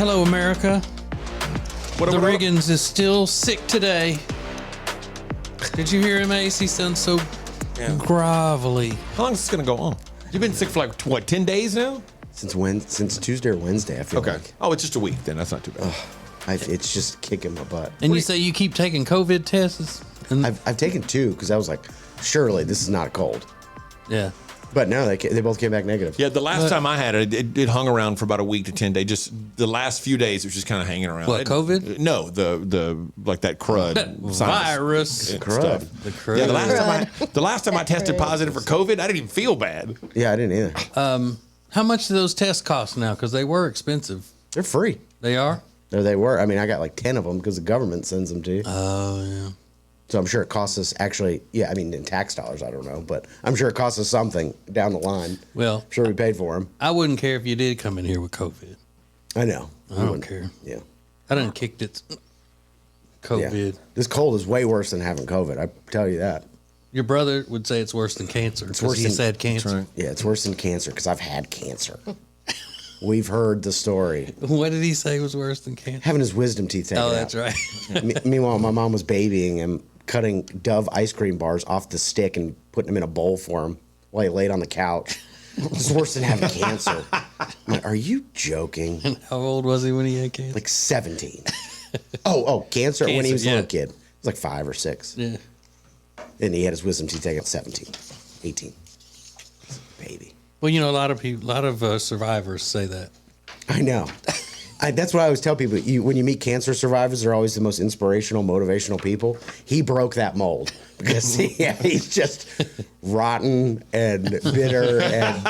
Hello, America. The Riggins is still sick today. Did you hear him, Ace? He sounds so grovelly. How long is this going to go on? You've been sick for like, what, 10 days now? Since Tuesday or Wednesday, I feel like. Oh, it's just a week then. That's not too bad. It's just kicking my butt. And you say you keep taking COVID tests? And I've taken 2 because I was like, surely this is not a cold. yeah. But no, they both came back negative. Yeah, the last time I had it, it hung around for about a week to 10 days. Just the last few days, it was just kind of hanging around. What, COVID? No, the like that crud Virus. stuff. The crud. Yeah, the last time I tested positive for COVID, I didn't even feel bad. Yeah, I didn't either. How much do those tests cost now? Because they were expensive. They're free. They are? There they were. I mean, I got like 10 of them because the government sends them to you. Oh, yeah. So I'm sure it costs us actually, I mean, in tax dollars, I don't know, but I'm sure it costs us something down the line. Well, I'm sure we paid for them. I wouldn't care if you did come in here with COVID. I know. I don't care. Yeah. I done kicked it. COVID. Yeah. This cold is way worse than having COVID. I tell you that. Your brother would say it's worse than cancer. It's worse he than- said cancer. Right. Yeah, it's worse than cancer because I've had cancer. We've heard the story. What did he say was worse than cancer? Having his wisdom teeth taken out. Oh, that's right. Meanwhile, my mom was babying him, cutting Dove ice cream bars off the stick and putting them in a bowl for him while he laid on the couch. This is worse than having cancer. I'm like, are you joking? How old was he when he had cancer? Like 17. Cancer when he was a yeah. little kid. He was like 5 or 6. Yeah. And he had his wisdom teeth taken at 17, 18. Baby. Well, you know, a lot of survivors say that. I know. That's what I always tell people. When you meet cancer survivors, they're always the most inspirational, motivational people. He broke that mold because he's just rotten and bitter. And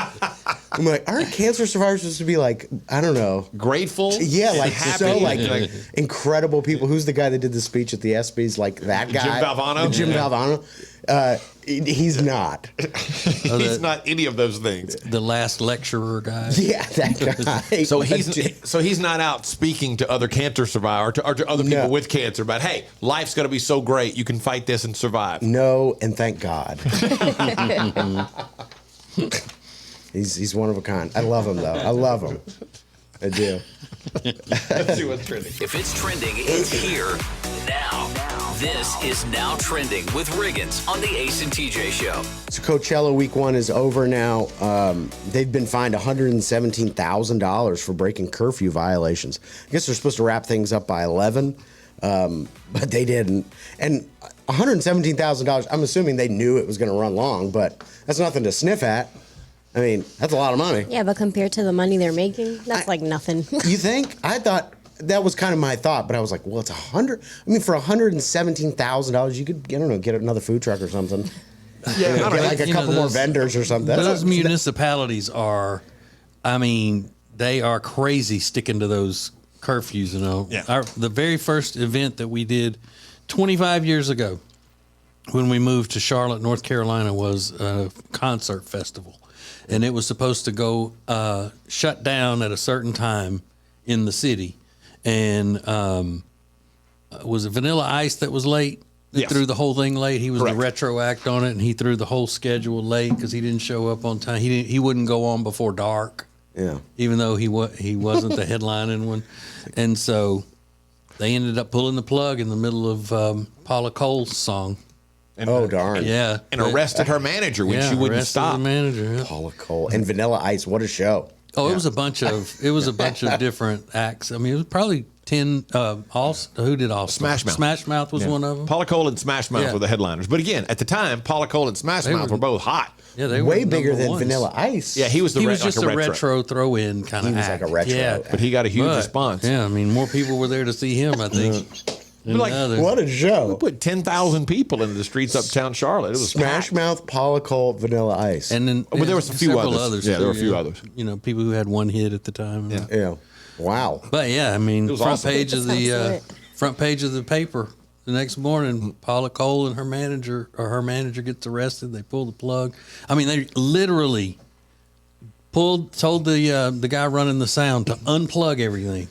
I'm like, aren't cancer survivors supposed to be like, I don't know, Grateful? Yeah, like happy. so like incredible people. Who's the guy that did the speech at the ESPYs? Like that guy, Jim Valvano? Jim Valvano. He's not. He's not any of those things. The last lecturer guy. Yeah, that guy. So he's not out speaking to other cancer survivors or to other people with cancer about, hey, life's going to be so great. You can fight this and survive. No, and thank God. He's one of a kind. I love him, though. I love him. I do. Let's see what's trending. If it's trending, it's here now. This is Now Trending with Riggins on the Ace and TJ Show. So Coachella week 1 is over now. They've been fined $117,000 for breaking curfew violations. I guess they're supposed to wrap things up by 11, but they didn't. And $117,000, I'm assuming they knew it was going to run long, but that's nothing to sniff at. I mean, that's a lot of money. Yeah, but compared to the money they're making, that's like nothing. You think? I thought that was kind of my thought, but I was like, well, it's for $117,000, you could, I don't know, get another food truck or something. Yeah, Get like a couple more vendors or something. Those municipalities are, I mean, they are crazy sticking to those curfews, you know. Yeah. The very first event that we did 25 years ago when we moved to Charlotte, North Carolina, was a concert festival. And it was supposed to go shut down at a certain time in the city. And was it Vanilla Ice that was late? That threw the whole thing late. He was the retro act on it, and he threw the whole schedule late because he didn't show up on time. He wouldn't go on before dark. Yeah. Even though he wasn't the headlining one. And so they ended up pulling the plug in the middle of Paula Cole's song. And, darn. Yeah. And arrested her manager when she wouldn't stop. The manager, yeah. Paula Cole and Vanilla Ice. What a show. Oh, it was a bunch of different acts. I mean, it was probably 10. Who did all? Smash Mouth. Smash Mouth was one of them. Paula Cole and Smash Mouth were the headliners. But again, at the time, Paula Cole and Smash Mouth were both hot. Yeah, they were way bigger than ones. Vanilla Ice. Yeah, he was just a retro throw-in kind of He was act. like a retro. Yeah, but he got a huge response. Yeah, I mean, more people were there to see him, I think. What a show. We put 10,000 people into the streets uptown Charlotte. It was Smash packed. Mouth, Paula Cole, Vanilla Ice. And then there was a few others. Yeah, there were a few others. You know, people who had one hit at the time. Yeah. Wow. But yeah, I mean, front page of the paper the next morning, Paula Cole and her manager gets arrested. They pull the plug. I mean, they literally told the guy running the sound to unplug everything.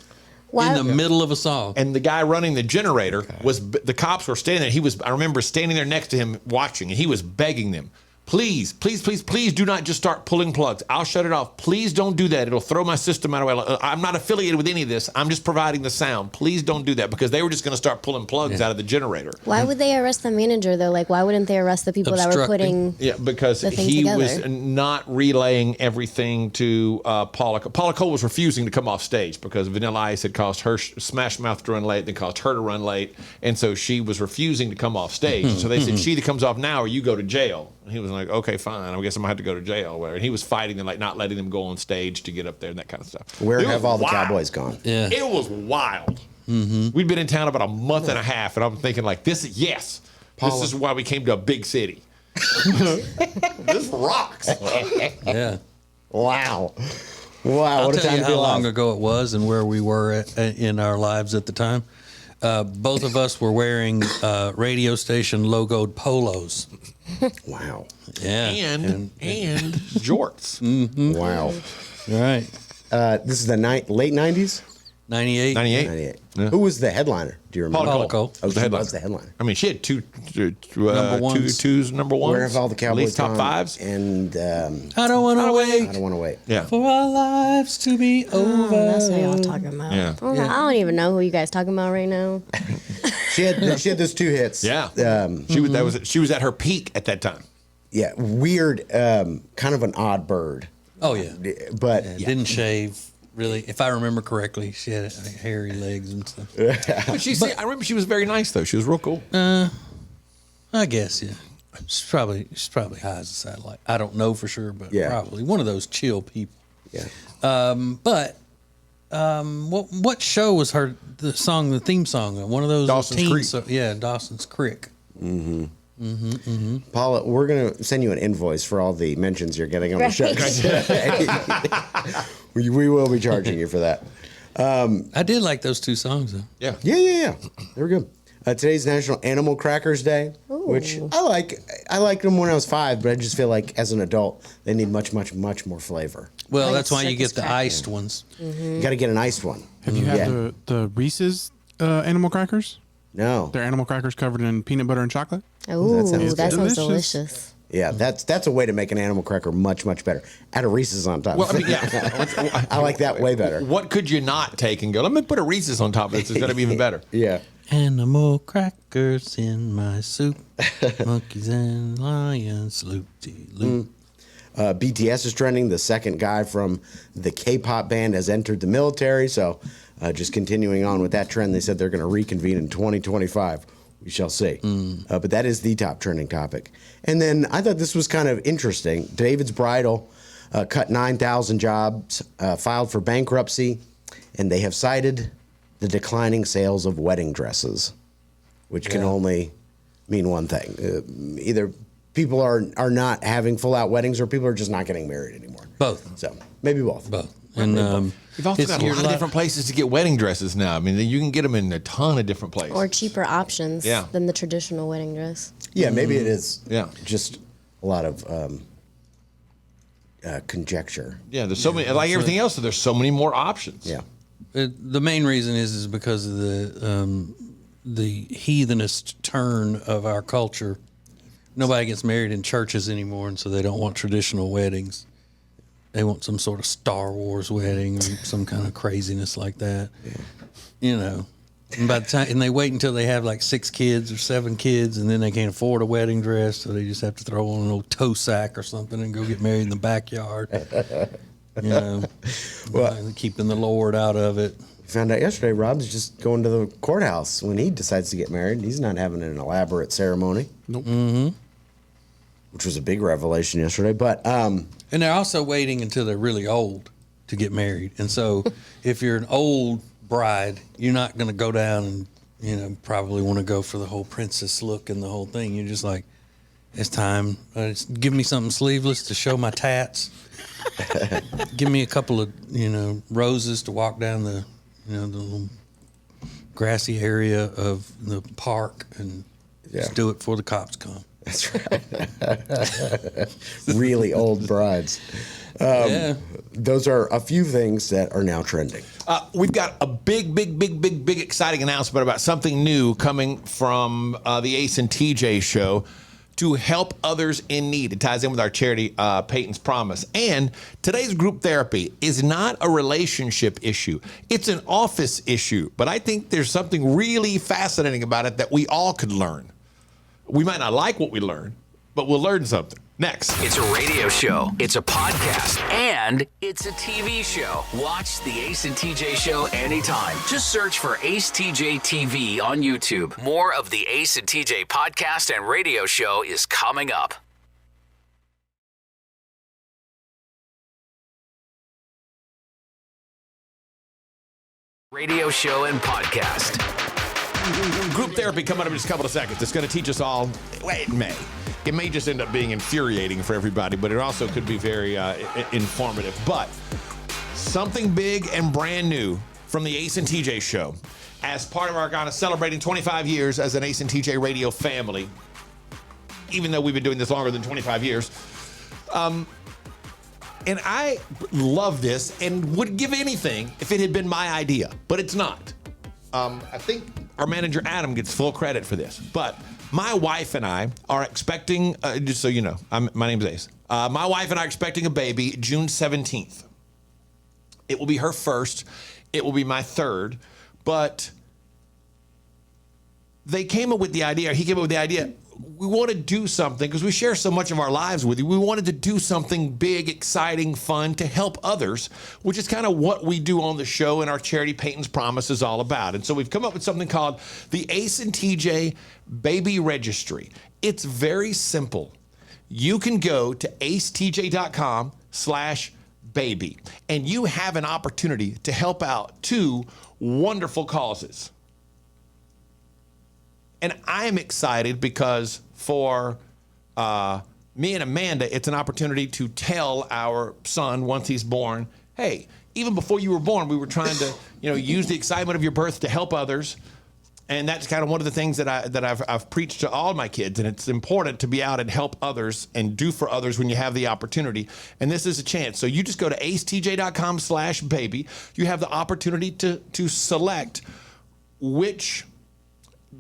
In the middle of a song. And the guy running the generator the cops were standing there. I remember standing there next to him watching, and he was begging them, Please, please, please, please do not just start pulling plugs. I'll shut it off. Please don't do that. It'll throw my system out of way. I'm not affiliated with any of this. I'm just providing the sound. Please don't do that because they were just going to start pulling plugs out of the generator. Why would they arrest the manager though? Like, why wouldn't they arrest the people that were Obstructing. putting? Yeah, because the thing he together? was not relaying everything to Paula. Paula Cole was refusing to come off stage because Vanilla Ice had caused her Smash Mouth to run late, then caused her to run late, and so she was refusing to come off stage. So they said, she either comes off now or you go to jail. And he was like, okay, fine. I guess I'm going to have to go to jail. And he was fighting them, like not letting them go on stage to get up there and that kind of stuff. Where It have was all the wild. Cowboys gone? Yeah. It was wild. We'd been in town about a month and a half, and I'm thinking like, this is why we came to a big city. This rocks. Yeah. Wow. Wow. I'll what a tell time you to be how long alive. ago it was and where we were in our lives at the time. Both of us were wearing radio station logoed polos. Wow. Yeah. And jorts. Wow. All right. This is the late 90s? 98. 98. 98. Yeah. Who was the headliner? Do you remember? Paula Cole. Cole. Oh, Was the she headliner. was the headliner. I mean, she had two Number ones. twos, number ones. Where have all the Cowboys At least top gone? fives. And I don't want to I wait don't want to wait. Yeah. for our lives to be over. Oh, that's what y'all talking about. Yeah. I don't even know who you guys talking about right now. She had those 2 hits. Yeah. Mm-hmm. She was at her peak at that time. Yeah. Weird, kind of an odd bird. Oh, yeah. But Didn't shave, really. If I remember correctly, she had hairy legs and stuff. But I remember she was very nice though. She was real cool. I guess, yeah. She's probably high as a satellite. I don't know for sure, but Yeah. probably one of those chill people. yeah. What show was her the theme song? One of those Dawson's Creek. Yeah, Dawson's Creek. Paula, we're going to send you an invoice for all the mentions you're getting on the show. We will be charging you for that. I did like those 2 songs though. Yeah. Yeah. They were good. Today's National Animal Crackers Day, which I like. I liked them when I was 5, but I just feel like as an adult, they need much, much, much more flavor. Well, Like that's why you circus get the cracker. iced ones. You got to get an iced one. Have you had the Reese's animal crackers? No. They're animal crackers covered in peanut butter and chocolate. Ooh, that sounds that sounds delicious. delicious. Yeah, that's a way to make an animal cracker much, much better. Add a Reese's on top. Well, I mean, yeah. I like that way better. What could you not take and go? Let me put a Reese's on top of this. It's going to be even better. Yeah. Animal crackers in my soup. Monkeys and lions, loop-de-loop. BTS is trending. The second guy from the K-pop band has entered the military. So just continuing on with that trend, they said they're going to reconvene in 2025. We shall see. But that is the top trending topic. And then I thought this was kind of interesting. David's Bridal cut 9,000 jobs, filed for bankruptcy, and they have cited the declining sales of wedding dresses, which can only mean one thing. Either people are not having full-out weddings or people are just not getting married anymore. Both. So maybe both. Both. And You've also got a lot of different places to get wedding dresses now. I mean, you can get them in a ton of different places. Or cheaper options Yeah. than the traditional wedding dress. Yeah, maybe it is. Yeah. Just a lot of conjecture. Yeah, there's so many. Like everything else, there's so many more options. Yeah. the main reason is because of the heathenist turn of our culture. Nobody gets married in churches anymore, and so they don't want traditional weddings. They want some sort of Star Wars wedding or some kind of craziness like that. Yeah. You know, and by the time, and they wait until they have like 6 kids or 7 kids, and then they can't afford a wedding dress, so they just have to throw on an old toe sack or something and go get married in the backyard. You know, keeping the Lord out of it. Found out yesterday Rob's just going to the courthouse when he decides to get married. He's not having an elaborate ceremony. Nope. Mm-hmm. Which was a big revelation yesterday. But And they're also waiting until they're really old to get married. And so if you're an old bride, you're not going to go down and, you know, probably want to go for the whole princess look and the whole thing. You're just like, it's time. Give me something sleeveless to show my tats. Give me a couple of, you know, roses to walk down the, you know, the little grassy area of the park and just do it before the cops come. that's right. Really old brides. Yeah. Those are a few things that are now trending. We've got a big exciting announcement about something new coming from the Ace and TJ show. to help others in need. It ties in with our charity, Peyton's Promise. And today's group therapy is not a relationship issue. It's an office issue. But I think there's something really fascinating about it that we all could learn. We might not like what we learn, but we'll learn something. Next. It's a radio show, it's a podcast, and it's a TV show. Watch the Ace and TJ Show anytime. Just search for Ace TJ TV on YouTube. More of the Ace and TJ podcast and radio show is coming up. Radio show and podcast. Group therapy coming up in just a couple of seconds. It's going to teach us all. Wait, it may just end up being infuriating for everybody, but it also could be very informative. But something big and brand new from the Ace and TJ Show as part of our kind of celebrating 25 years as an Ace and TJ radio family, even though we've been doing this longer than 25 years. And I love this and would give anything if it had been my idea, but it's not. I think our manager, Adam, gets full credit for this. But my wife and I are expecting, just so you know, my name's Ace. My wife and I are expecting a baby June 17th. It will be her first. It will be my third. But he came up with the idea, we want to do something, because we share so much of our lives with you. We wanted to do something big, exciting, fun to help others, which is kind of what we do on the show, and our charity Peyton's Promise is all about. And so we've come up with something called the Ace and TJ Baby Registry. It's very simple. You can go to acetj.com/baby, and you have an opportunity to help out 2 wonderful causes. And I am excited because for me and Amanda, it's an opportunity to tell our son once he's born, hey, even before you were born, we were trying to, use the excitement of your birth to help others. And that's kind of one of the things that I've preached to all my kids. And it's important to be out and help others and do for others when you have the opportunity. And this is a chance. So you just go to acetj.com/baby. You have the opportunity to select which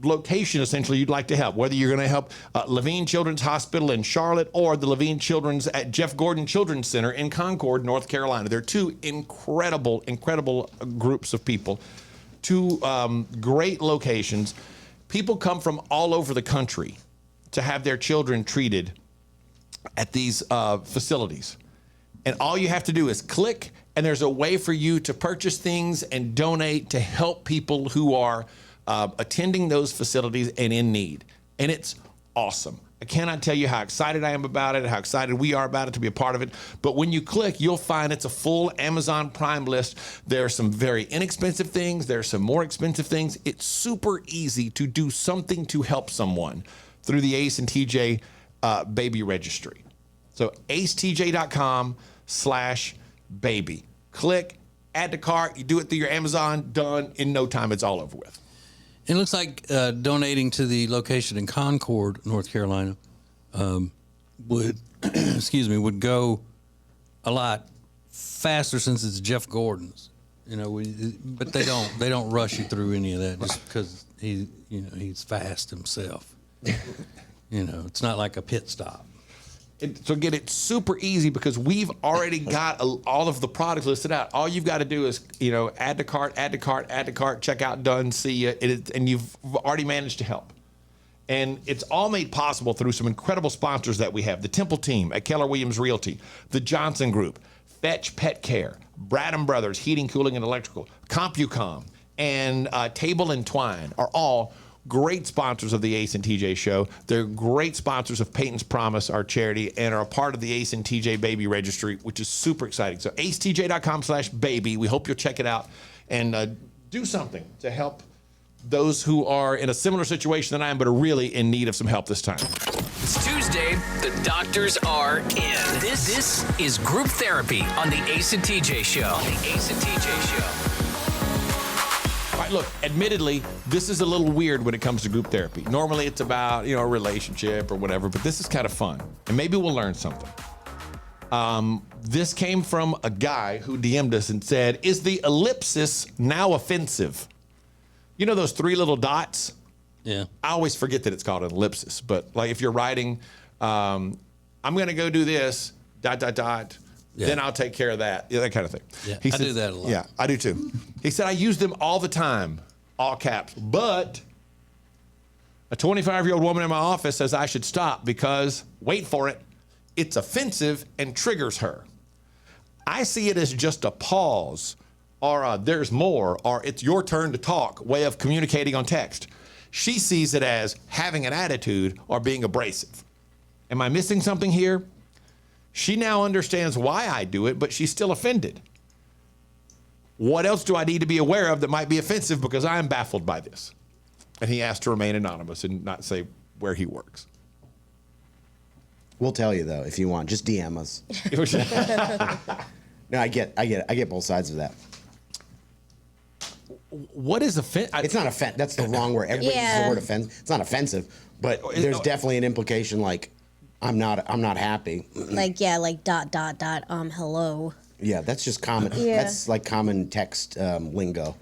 location essentially you'd like to help, whether you're going to help Levine Children's Hospital in Charlotte or the Levine Children's at Jeff Gordon Children's Center in Concord, North Carolina. They're 2 incredible groups of people, 2 great locations. People come from all over the country to have their children treated at these facilities. And all you have to do is click, and there's a way for you to purchase things and donate to help people who are attending those facilities and in need. And it's awesome. I cannot tell you how excited I am about it, how excited we are about it to be a part of it. But when you click, you'll find it's a full Amazon Prime list. There are some very inexpensive things. There are some more expensive things. It's super easy to do something to help someone through the Ace and TJ Baby Registry. So acetj.com/baby. Click, add to cart. You do it through your Amazon, done. In no time, it's all over with. It looks like donating to the location in Concord, North Carolina, would go a lot faster since it's Jeff Gordon's. But they don't rush you through any of that just because he's fast himself. It's not like a pit stop. So again, it's super easy because we've already got all of the products listed out. All you've got to do is, add to cart, check out, done, see you, and you've already managed to help. And it's all made possible through some incredible sponsors that we have. The Temple team at Keller Williams Realty, the Johnson Group, Fetch Pet Care, Bradham Brothers Heating, Cooling, and Electrical, CompuCom, and Table and Twine are all great sponsors of the Ace and TJ Show. They're great sponsors of Peyton's Promise, our charity, and are a part of the Ace and TJ Baby Registry, which is super exciting. So acetj.com/baby. We hope you'll check it out and do something to help those who are in a similar situation than I am, but are really in need of some help this time. It's Tuesday. The doctors are in. This is Group Therapy on the Ace and TJ Show. All right, look, admittedly, this is a little weird when it comes to group therapy. Normally it's about, a relationship or whatever, but this is kind of fun. And maybe we'll learn something. This came from a guy who DM'd us and said, is the ellipsis now offensive? Those 3 little dots Yeah. I always forget that it's called an ellipsis, but like if you're writing, I'm going to go do this, ... Yeah. then I'll take care of that. Yeah, that kind of thing. Yeah, He I do that a lot. Yeah, I do too. He said, I use them all the time, all caps, but a 25-year-old woman in my office says I should stop because, wait for it, it's offensive and triggers her. I see it as just a pause or a there's more or it's your turn to talk way of communicating on text. She sees it as having an attitude or being abrasive. Am I missing something here? She now understands why I do it, but she's still offended. What else do I need to be aware of that might be offensive because I am baffled by this? And he asked to remain anonymous and not say where he works. We'll tell you though if you want. Just DM us. No, I get both sides of that. What is offensive? It's not offensive. That's the wrong word. Everybody uses the word offensive. It's not offensive, but there's definitely an implication like I'm not happy. Like hello. Yeah, that's just common. Yeah. That's like common text lingo.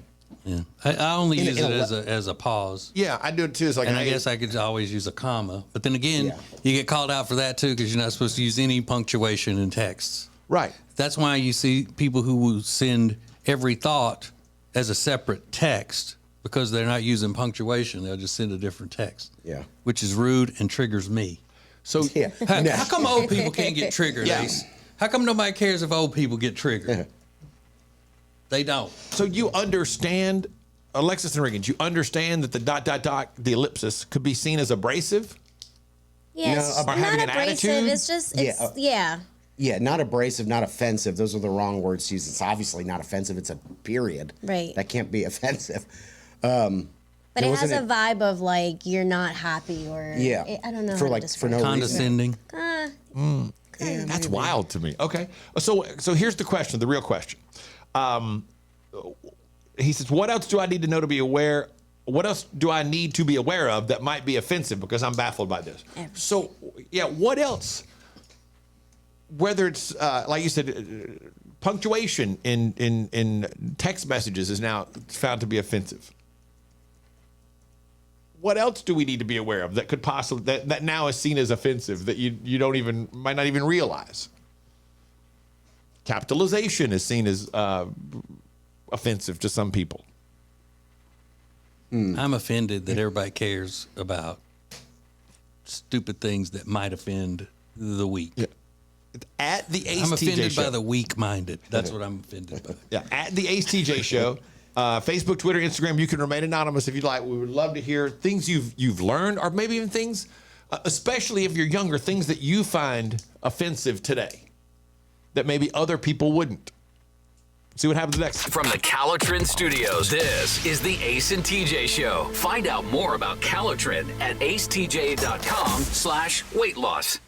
Yeah. I only use in it a as a pause. Yeah, I do it too. It's like, And I guess I could always use a comma. But then again, you get called out for that too because you're not supposed to use any punctuation in texts. right. That's why you see people who will send every thought as a separate text because they're not using punctuation. They'll just send a different text. Yeah. Which is rude and triggers me. So Yeah. How come old people can't get triggered, Yeah. Ace? How come nobody cares if old people get triggered? They don't. So you understand, Alexis and Reagan, you understand that the ... the ellipsis could be seen as abrasive? Yes, No, or not having an abrasive. attitude? It's just, Yeah, yeah. Yeah, not abrasive, not offensive. Those are the wrong words to use. It's obviously not offensive. It's a period. Right. That can't be offensive. But it has wasn't a vibe of like you're not happy or Yeah. I don't know For how like to for describe no Condescending. That's wild to me. Okay. So here's the question, the real question. He says, what else do I need to know to be aware? What else do I need to be aware of that might be offensive because I'm baffled by this? So, yeah, what else? Whether it's, like you said, punctuation in text messages is now found to be offensive. What else do we need to be aware of that could possibly that now is seen as offensive that you don't even might not even realize? Capitalization is seen as offensive to some people. I'm offended that everybody cares about stupid things that might offend the weak. Yeah. At the ACE I'm offended TJ by show. the weak-minded. That's what I'm offended by. Yeah, at the ACE TJ show. Facebook, Twitter, Instagram. You can remain anonymous if you'd like. We would love to hear things you've learned, or maybe even things, especially if you're younger, things that you find offensive today that maybe other people wouldn't. See what happens next. From the Calotrin Studios, this is the Ace and TJ Show. Find out more about Calotrin at acetj.com/weight loss.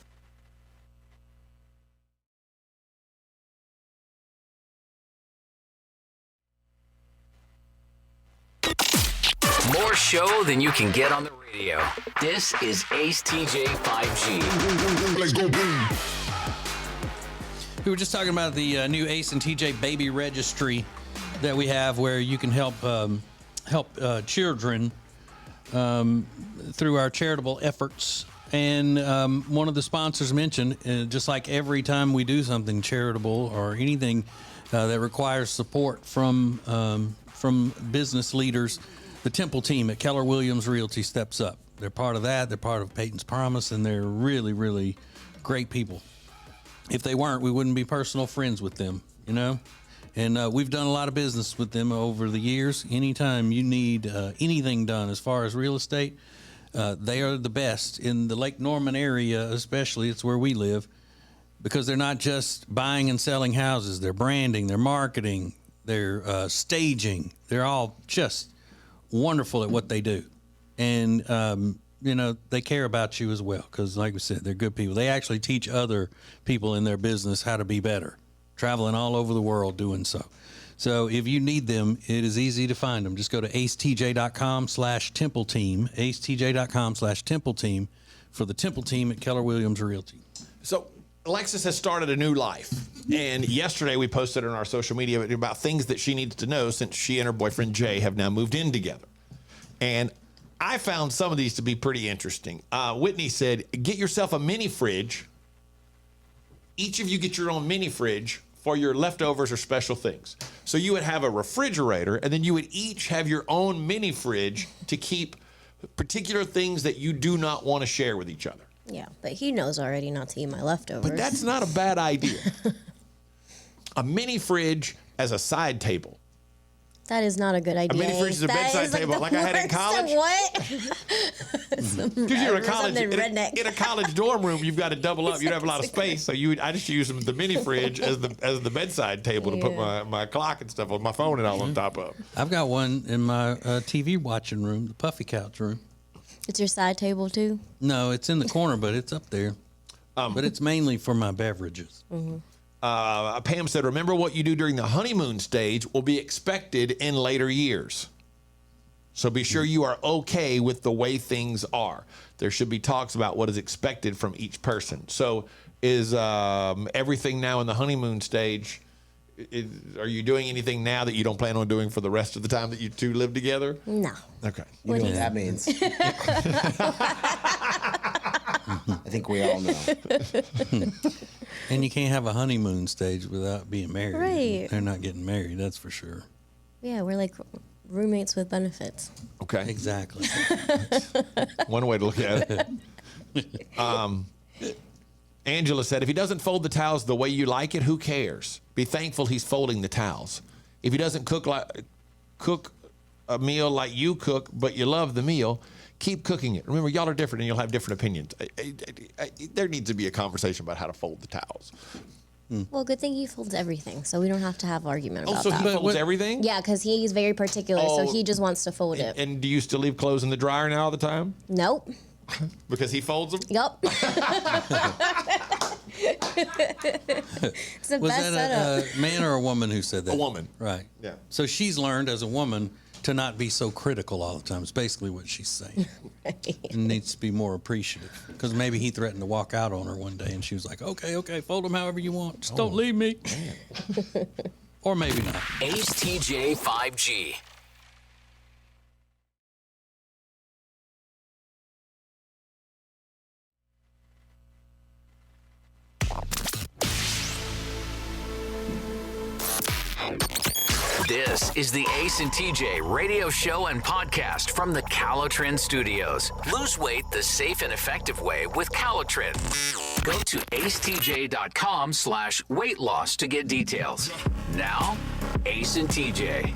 More show than you can get on the radio. This is Ace TJ 5G. Let's go boom. We were just talking about the new Ace and TJ baby registry that we have, where you can help children through our charitable efforts. And one of the sponsors mentioned, just like every time we do something charitable or anything that requires support from business leaders, the Temple team at Keller Williams Realty steps up. They're part of that. They're part of Peyton's Promise, and they're really, really great people. If they weren't, we wouldn't be personal friends with them, you know? And we've done a lot of business with them over the years. Anytime you need anything done as far as real estate, they are the best in the Lake Norman area, especially. It's where we live, because they're not just buying and selling houses. They're branding, they're marketing, they're staging. They're all just wonderful at what they do. And, you know, they care about you as well, because like we said, they're good people. They actually teach other people in their business how to be better, traveling all over the world doing so. So if you need them, it is easy to find them. Just go to acetj.com/Temple Team, acetj.com/Temple Team for the Temple team at Keller Williams Realty. So Alexis has started a new life. And yesterday we posted on our social media about things that she needs to know since she and her boyfriend Jay have now moved in together. And I found some of these to be pretty interesting. Whitney said, get yourself a mini fridge. Each of you get your own mini fridge for your leftovers or special things. So you would have a refrigerator, and then you would each have your own mini fridge to keep particular things that you do not want to share with each other. Yeah, but he knows already not to eat my leftovers. But that's not a bad idea. A mini fridge as a side table. That is not a good idea. A mini fridge is a bedside table, like I had in college. What? Because you're in a college, redneck. in a college dorm room, you've got to double up. You don't have a lot of space, so I just use the mini fridge as the bedside table to put my clock and stuff on my phone and all on top of. I've got one in my TV watching room, the puffy couch room. It's your side table too? No, it's in the corner, but it's up there. But it's mainly for my beverages. Mm-hmm. Pam said, remember what you do during the honeymoon stage will be expected in later years. So be sure you are okay with the way things are. There should be talks about what is expected from each person. So is everything now in the honeymoon stage, are you doing anything now that you don't plan on doing for the rest of the time that you two live together? No. Okay. You know what that means. I think we all know. And you can't have a honeymoon stage without being married. Right. They're not getting married, that's for sure. Yeah, we're like roommates with benefits. Okay. Exactly. One way to look at it. Angela said, if he doesn't fold the towels the way you like it, who cares? Be thankful he's folding the towels. If he doesn't cook a meal like you cook, but you love the meal, keep cooking it. Remember, y'all are different and you'll have different opinions. There needs to be a conversation about how to fold the towels. Well, good thing he folds everything, so we don't have to have argument about So that. he folds everything? Yeah, because he's very particular, so he just wants to fold it. And do you still leave clothes in the dryer now all the time? Nope. Because he folds them? Yup. It's the Was best that setup. a man or a woman who said that? A woman. Right. Yeah. So she's learned as a woman to not be so critical all the time. It's basically what she's saying. And needs to be more appreciative. Because maybe he threatened to walk out on her one day and she was like, okay, fold them however you want. Just don't leave me. Or maybe not. Ace TJ 5G. This is the Ace and TJ radio show and podcast from the Calotren Studios. Lose weight the safe and effective way with Calotren. Go to acetj.com/weight loss to get details. Now, Ace and TJ.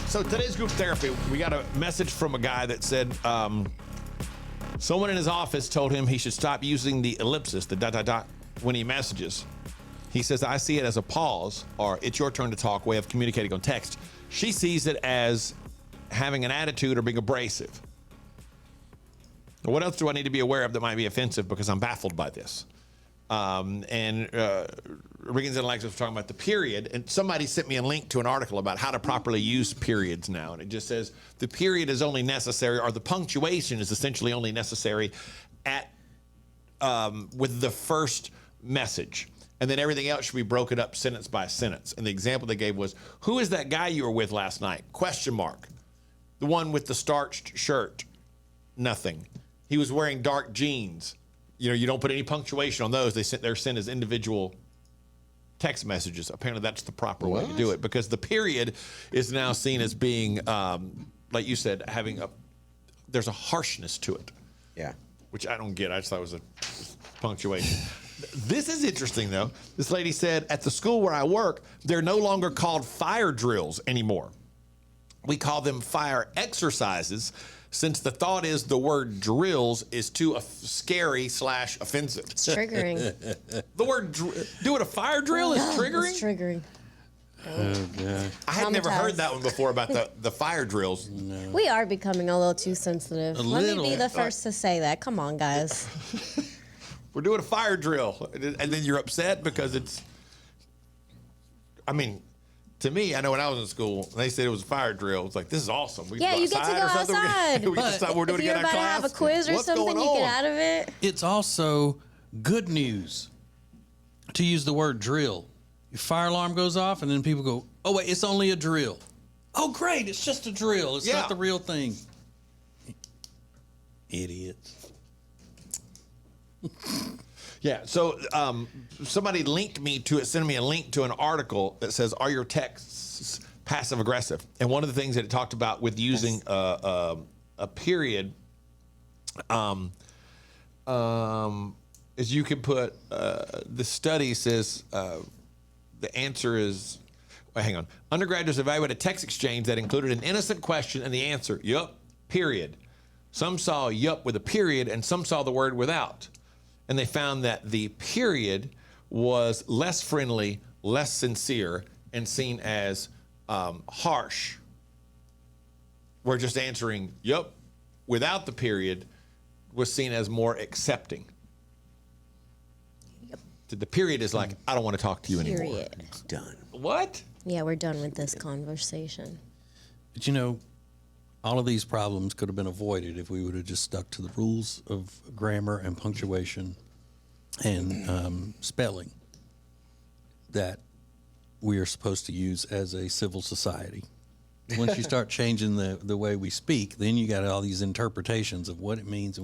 So today's group therapy, we got a message from a guy that said someone in his office told him he should stop using the ellipsis, the ... when he messages. He says, I see it as a pause, or it's your turn to talk, way of communicating on text. She sees it as having an attitude or being abrasive. Now, what else do I need to be aware of that might be offensive, because I'm baffled by this? Riggins and Alexis were talking about the period, and somebody sent me a link to an article about how to properly use periods now, and it just says the period is only necessary, or the punctuation is essentially only necessary at with the first message. And then everything else should be broken up sentence by sentence. And the example they gave was, who is that guy you were with last night? Question mark. The one with the starched shirt. Nothing. He was wearing dark jeans. You know, you don't put any punctuation on those. They're sent as individual text messages. Apparently that's the proper way to do it, because the period is now seen as being, like you said, there's a harshness to it. Yeah. Which I don't get. I just thought it was a punctuation. This is interesting, though. This lady said, at the school where I work, they're no longer called fire drills anymore. We call them fire exercises, since the thought is the word drills is too scary / offensive. It's triggering. The word doing a fire drill is triggering? It's triggering. Oh, God. I had never Traumatized. heard that one before about the fire drills. We are becoming a little too sensitive. Let me be little. the first to say that. Come on, guys. We're doing a fire drill. And then you're upset because it's, I mean, to me, I know when I was in school, they said it was a fire drill. It's like, this is awesome. We Yeah, can you get to go or something. outside. We get to stop. We're doing If it you're again in about to class. have a quiz or What's something, going you get on? out of it. It's also good news to use the word drill. Your fire alarm goes off, and then people go, oh, wait, it's only a drill. Oh, great, it's just a drill. It's Yeah. not the real thing. Idiots. Yeah. So somebody linked me to it, sent me a link to an article that says, "Are your texts passive aggressive?" And one of the things that it talked about with using a period, is you can put the study says the answer is. Wait, hang on. Undergraduates evaluated a text exchange that included an innocent question and the answer, "Yup," period. Some saw "yup" with a period, and some saw the word without. And they found that the period was less friendly, less sincere, and seen as harsh. We're just answering "yup" without the period was seen as more accepting. Yep. The period is like, I don't want to talk to you anymore. Period. It's done. What? Yeah, we're done with this conversation. But you know, all of these problems could have been avoided if we would have just stuck to the rules of grammar and punctuation and spelling that we are supposed to use as a civil society. Once you start changing the way we speak, then you got all these interpretations of what it means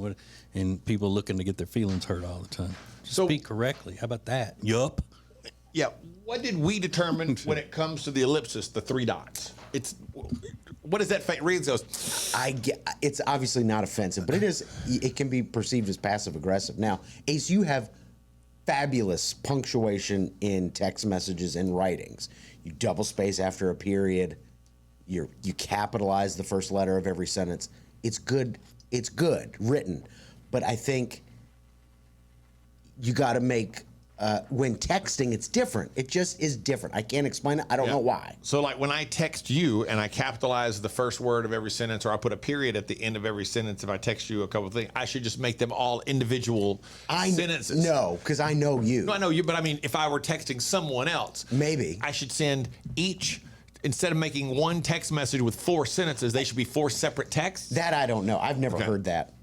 and people looking to get their feelings hurt all the time. Just So- speak correctly. How about that? Yup. Yeah. What did we determine when it comes to the ellipsis, the three dots? What does that read? Goes. It's obviously not offensive, but it can be perceived as passive aggressive. Now, Ace, you have fabulous punctuation in text messages and writings. You double space after a period. You capitalize the first letter of every sentence. It's good. It's good written, but I think you got to make. When texting, it's different. It just is different. I can't explain it. I don't know why. So, like when I text you and I capitalize the first word of every sentence, or I put a period at the end of every sentence, if I text you a couple of things, I should just make them all individual sentences. No, because I know you. No, I know you, but I mean, if I were texting someone else, Maybe. I should send each. Instead of making one text message with 4 sentences, they should be 4 separate texts. That I don't know. I've never heard that.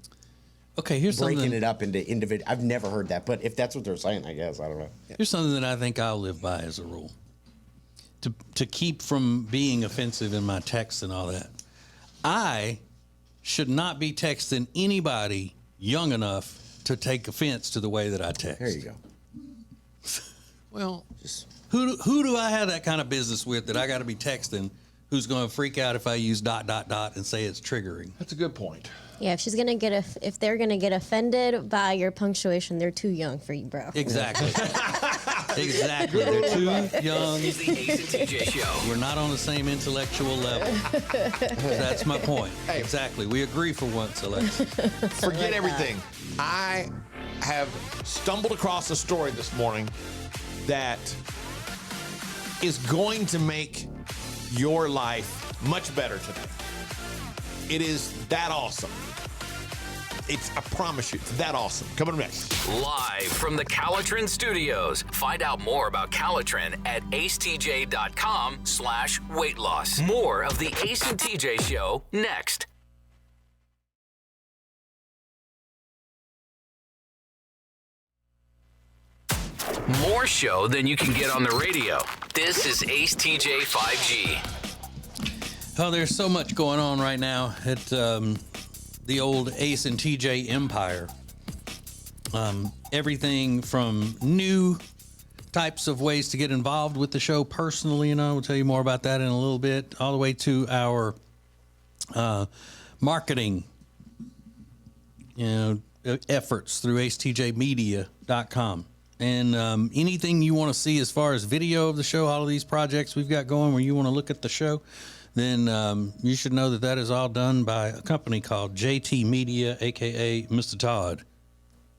Okay, here's Breaking something. it up into individual. I've never heard that, but if that's what they're saying, I guess I don't know. Here's something that I think I'll live by as a rule. To keep from being offensive in my texts and all that, I should not be texting anybody young enough to take offense to the way that I text. There you go. Well, who do I have that kind of business with that I got to be texting who's going to freak out if I use ... and say it's triggering? That's a good point. Yeah, if they're gonna get offended by your punctuation, they're too young for you, bro. Exactly. Exactly. They're too young. It's the Ace and TJ Show. We're not on the same intellectual level. That's my point. Exactly. We agree for once, Alexis. Forget everything. I have stumbled across a story this morning that is going to make your life much better today. It is that awesome. I promise you, it's that awesome. Coming up next. Live from the Calitrin Studios. Find out more about Calitrin at acetj.com/weight loss. More of the Ace and TJ Show next. More show than you can get on the radio. This is Ace TJ 5G. Oh, there's so much going on right now at the old Ace and TJ empire. Everything from new types of ways to get involved with the show personally, and I will tell you more about that in a little bit, all the way to our marketing efforts through acetjmedia.com. And anything you want to see as far as video of the show, all of these projects we've got going where you want to look at the show, then you should know that is all done by a company called JT Media, a.k.a. Mr. Todd.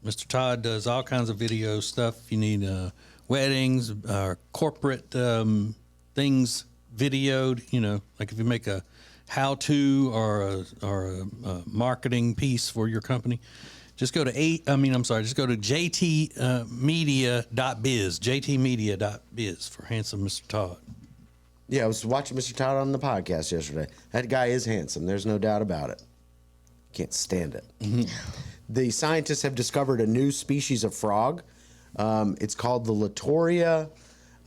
Mr. Todd does all kinds of video stuff. You need weddings, corporate things videoed, like if you make a how-to or a marketing piece for your company. Just go to jtmedia.biz, jtmedia.biz for handsome Mr. Todd. Yeah, I was watching Mr. Todd on the podcast yesterday. That guy is handsome. There's no doubt about it. Can't stand it. Mm-hmm. The scientists have discovered a new species of frog. It's called the Latoria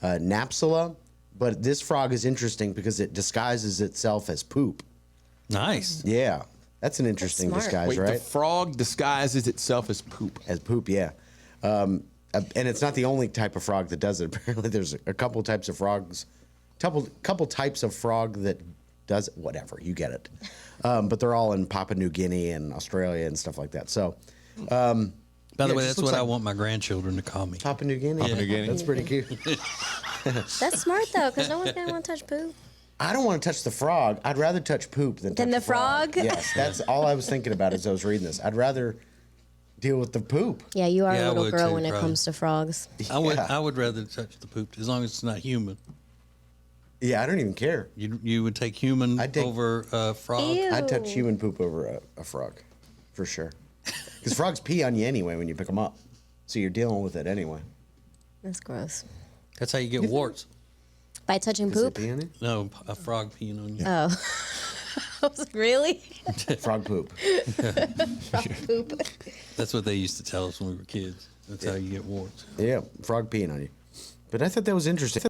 napsula. But this frog is interesting because it disguises itself as poop. Nice. Yeah. That's an interesting smart. disguise, Wait, the right? frog disguises itself as poop. As poop, yeah. And it's not the only type of frog that does it. Apparently, there's a couple types of frogs, couple types of frog that does whatever. You get it. But they're all in Papua New Guinea and Australia and stuff like that. So, By the Yeah, way, it that's just what looks I like- want my grandchildren to call me. Papua New Guinea. Papua New Guinea. That's pretty cute. That's smart though, because no one's gonna want to touch poop. I don't want to touch the frog. I'd rather touch poop than touch the frog? Yes, that's all I was thinking about as I was reading this. I'd rather deal with the poop. Yeah, you are Yeah, I a little would girl too, when it probably. comes to frogs. Yeah. I would rather touch the poop as long as it's not human. Yeah, I don't even care. You would take human I'd take- over frog. Ew. I'd touch human poop over a frog, for sure. Because frogs pee on you anyway when you pick them up, so you're dealing with it anyway. That's gross. That's how you get warts. By touching Does poop? it pee on you? No, a frog peeing on you. Oh. I was like, really? Frog poop. Poop. That's what they used to tell us when we were kids. That's how you get warts. Yeah, frog peeing on you. But I thought that was interesting.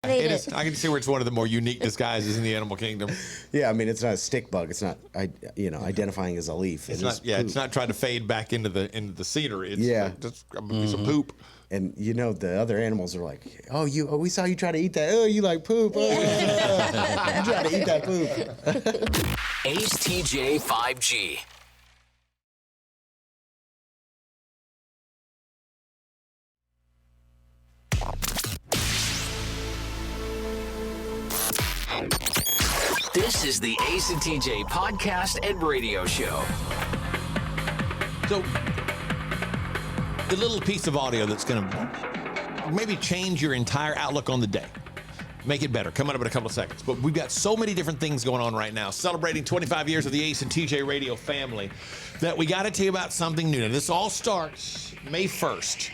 It is, I can see where it's one of the more unique disguises in the animal kingdom. Yeah, I mean it's not a stick bug. It's not, identifying as a leaf. It's It is not, yeah, it's poop. not trying to fade back into the scenery. It's Yeah. just a piece of poop. And the other animals are like, we saw you try to eat that. Oh, you like poop. Oh, you try to eat that poop. Ace TJ 5G. This is the Ace and TJ podcast and radio show. So, the little piece of audio that's going to maybe change your entire outlook on the day, make it better, coming up in a couple of seconds. But we've got so many different things going on right now, celebrating 25 years of the Ace and TJ radio family, that we got to tell you about something new. Now, this all starts May 1st.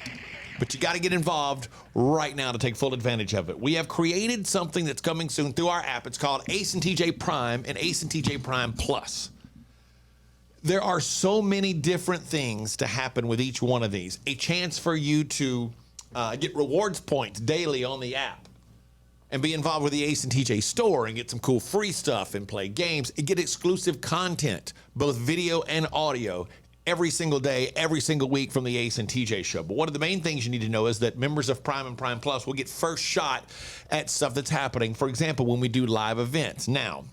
But you got to get involved right now to take full advantage of it. We have created something that's coming soon through our app. It's called Ace and TJ Prime and Ace and TJ Prime Plus. There are so many different things to happen with each one of these. A chance for you to get rewards points daily on the app and be involved with the Ace and TJ store and get some cool free stuff and play games and get exclusive content, both video and audio, every single day, every single week from the Ace and TJ show. But one of the main things you need to know is that members of Prime and Prime Plus will get first shot at stuff that's happening. For example, when we do live events. Now,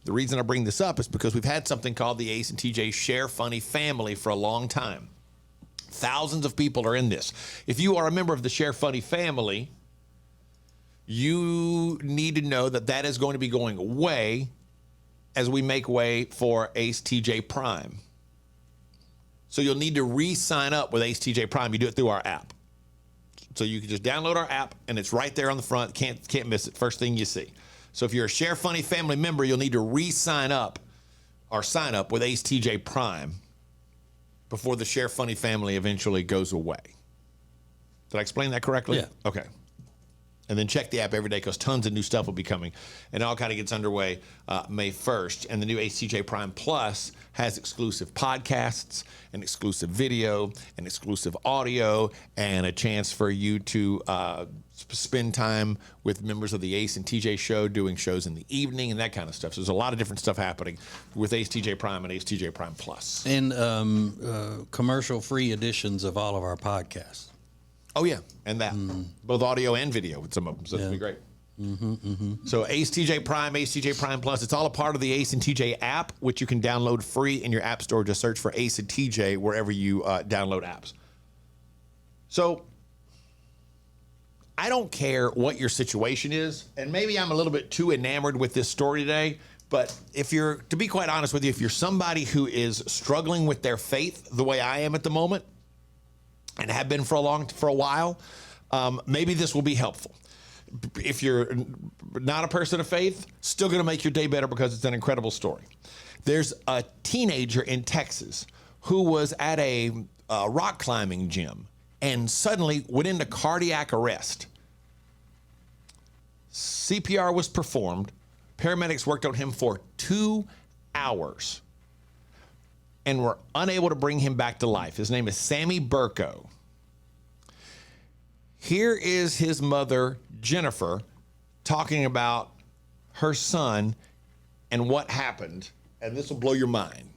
the reason I bring this up is because we've had something called the Ace and TJ Share Funny Family for a long time. Thousands of people are in this. If you are a member of the Share Funny family, you need to know that that is going to be going away as we make way for Ace TJ Prime. So you'll need to re-sign up with Ace TJ Prime. You do it through our app. So you can just download our app, and it's right there on the front. Can't miss it. First thing you see. So if you're a Share Funny family member, you'll need to re-sign up or sign up with Ace TJ Prime before the Share Funny family eventually goes away. Did I explain that correctly? Yeah. Okay. And then check the app every day because tons of new stuff will be coming. And it all kind of gets underway May 1st. And the new HTJ Prime Plus has exclusive podcasts and exclusive video and exclusive audio and a chance for you to spend time with members of the Ace and TJ show doing shows in the evening and that kind of stuff. So there's a lot of different stuff happening with Ace TJ Prime and Ace TJ Prime Plus. And commercial-free editions of all of our podcasts. Oh, yeah. And that. Both audio and video with some of them. So it'll be great. So Ace TJ Prime, Ace TJ Prime Plus, it's all a part of the Ace and TJ app, which you can download free in your app store. Just search for Ace and TJ wherever you download apps. So I don't care what your situation is, and maybe I'm a little bit too enamored with this story today, but to be quite honest with you, if you're somebody who is struggling with their faith the way I am at the moment, and have been for a while, maybe this will be helpful. If you're not a person of faith, still going to make your day better because it's an incredible story. There's a teenager in Texas who was at a rock climbing gym and suddenly went into cardiac arrest. CPR was performed. Paramedics worked on him for 2 hours and were unable to bring him back to life. His name is Sammy Burko. Here is his mother, Jennifer, talking about her son and what happened, and this will blow your mind.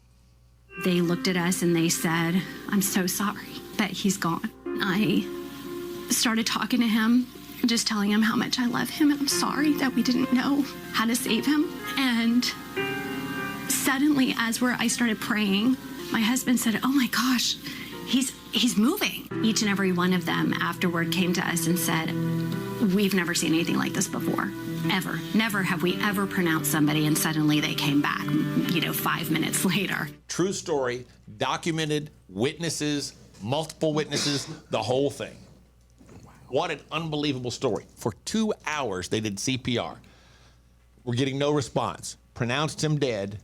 They looked at us and they said, "I'm so sorry that he's gone." I started talking to him, just telling him how much I love him and I'm sorry that we didn't know how to save him. And suddenly, as I started praying, my husband said, "Oh my gosh, he's moving." Each and every one of them afterward came to us and said, "We've never seen anything like this before. Ever. Never have we ever pronounced somebody and suddenly they came back, 5 minutes later." True story, documented, witnesses, multiple witnesses, the whole thing. What an unbelievable story. For 2 hours, they did CPR. We're getting no response. Pronounced him dead.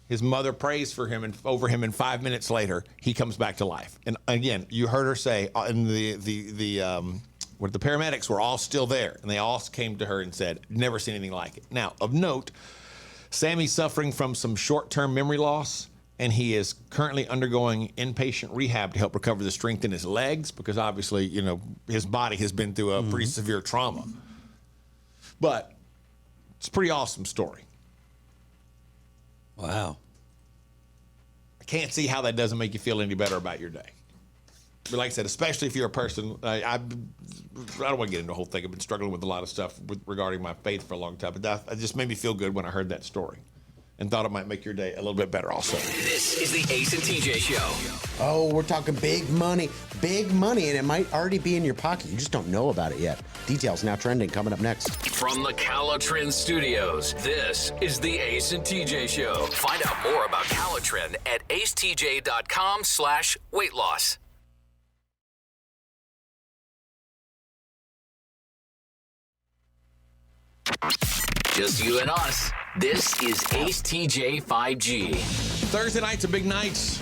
His mother prays for him and over him, and 5 minutes later, he comes back to life. And again, you heard her say, and where the paramedics were all still there, and they all came to her and said, "Never seen anything like it." Now, of note, Sammy's suffering from some short-term memory loss, and he is currently undergoing inpatient rehab to help recover the strength in his legs because obviously, his body has been through a pretty severe trauma. But it's a pretty awesome story. Wow. I can't see how that doesn't make you feel any better about your day. But like I said, especially if you're a person, I don't want to get into the whole thing. I've been struggling with a lot of stuff regarding my faith for a long time. But it just made me feel good when I heard that story and thought it might make your day a little bit better also. This is the Ace and TJ Show. Oh, we're talking big money, and it might already be in your pocket. You just don't know about it yet. Details now trending, coming up next. From the Calatrend Studios, this is the Ace and TJ Show. Find out more about Calatrend at acetj.com/weight loss. Just you and us. This is Ace TJ 5G. Thursday night's a big night.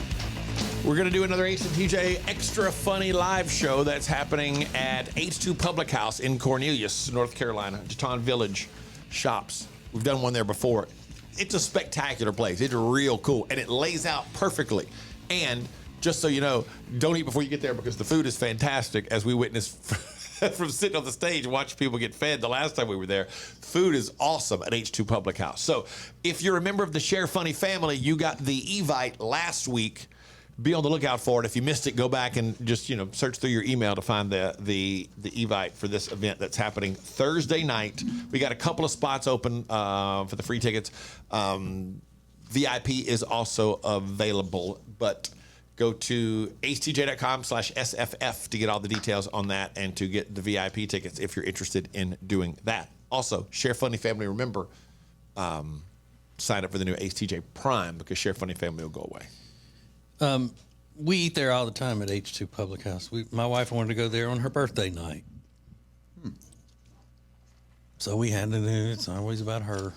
We're going to do another Ace and TJ extra funny live show that's happening at H2 Public House in Cornelius, North Carolina, Jeton Village Shops. We've done one there before. It's a spectacular place. It's real cool, and it lays out perfectly. And just so you know, don't eat before you get there because the food is fantastic, as we witnessed from sitting on the stage and watching people get fed the last time we were there. Food is awesome at H2 Public House. So if you're a member of the Share Funny family, you got the Evite last week. Be on the lookout for it. If you missed it, go back and just search through your email to find the Evite for this event that's happening Thursday night. We got a couple of spots open for the free tickets. VIP is also available, but go to acetj.com/SFF to get all the details on that and to get the VIP tickets if you're interested in doing that. Also, Share Funny Family, remember, sign up for the new AceTJ Prime because Share Funny Family will go away. We eat there all the time at H2 Public House. My wife wanted to go there on her birthday night. So we had to do it. It's always about her.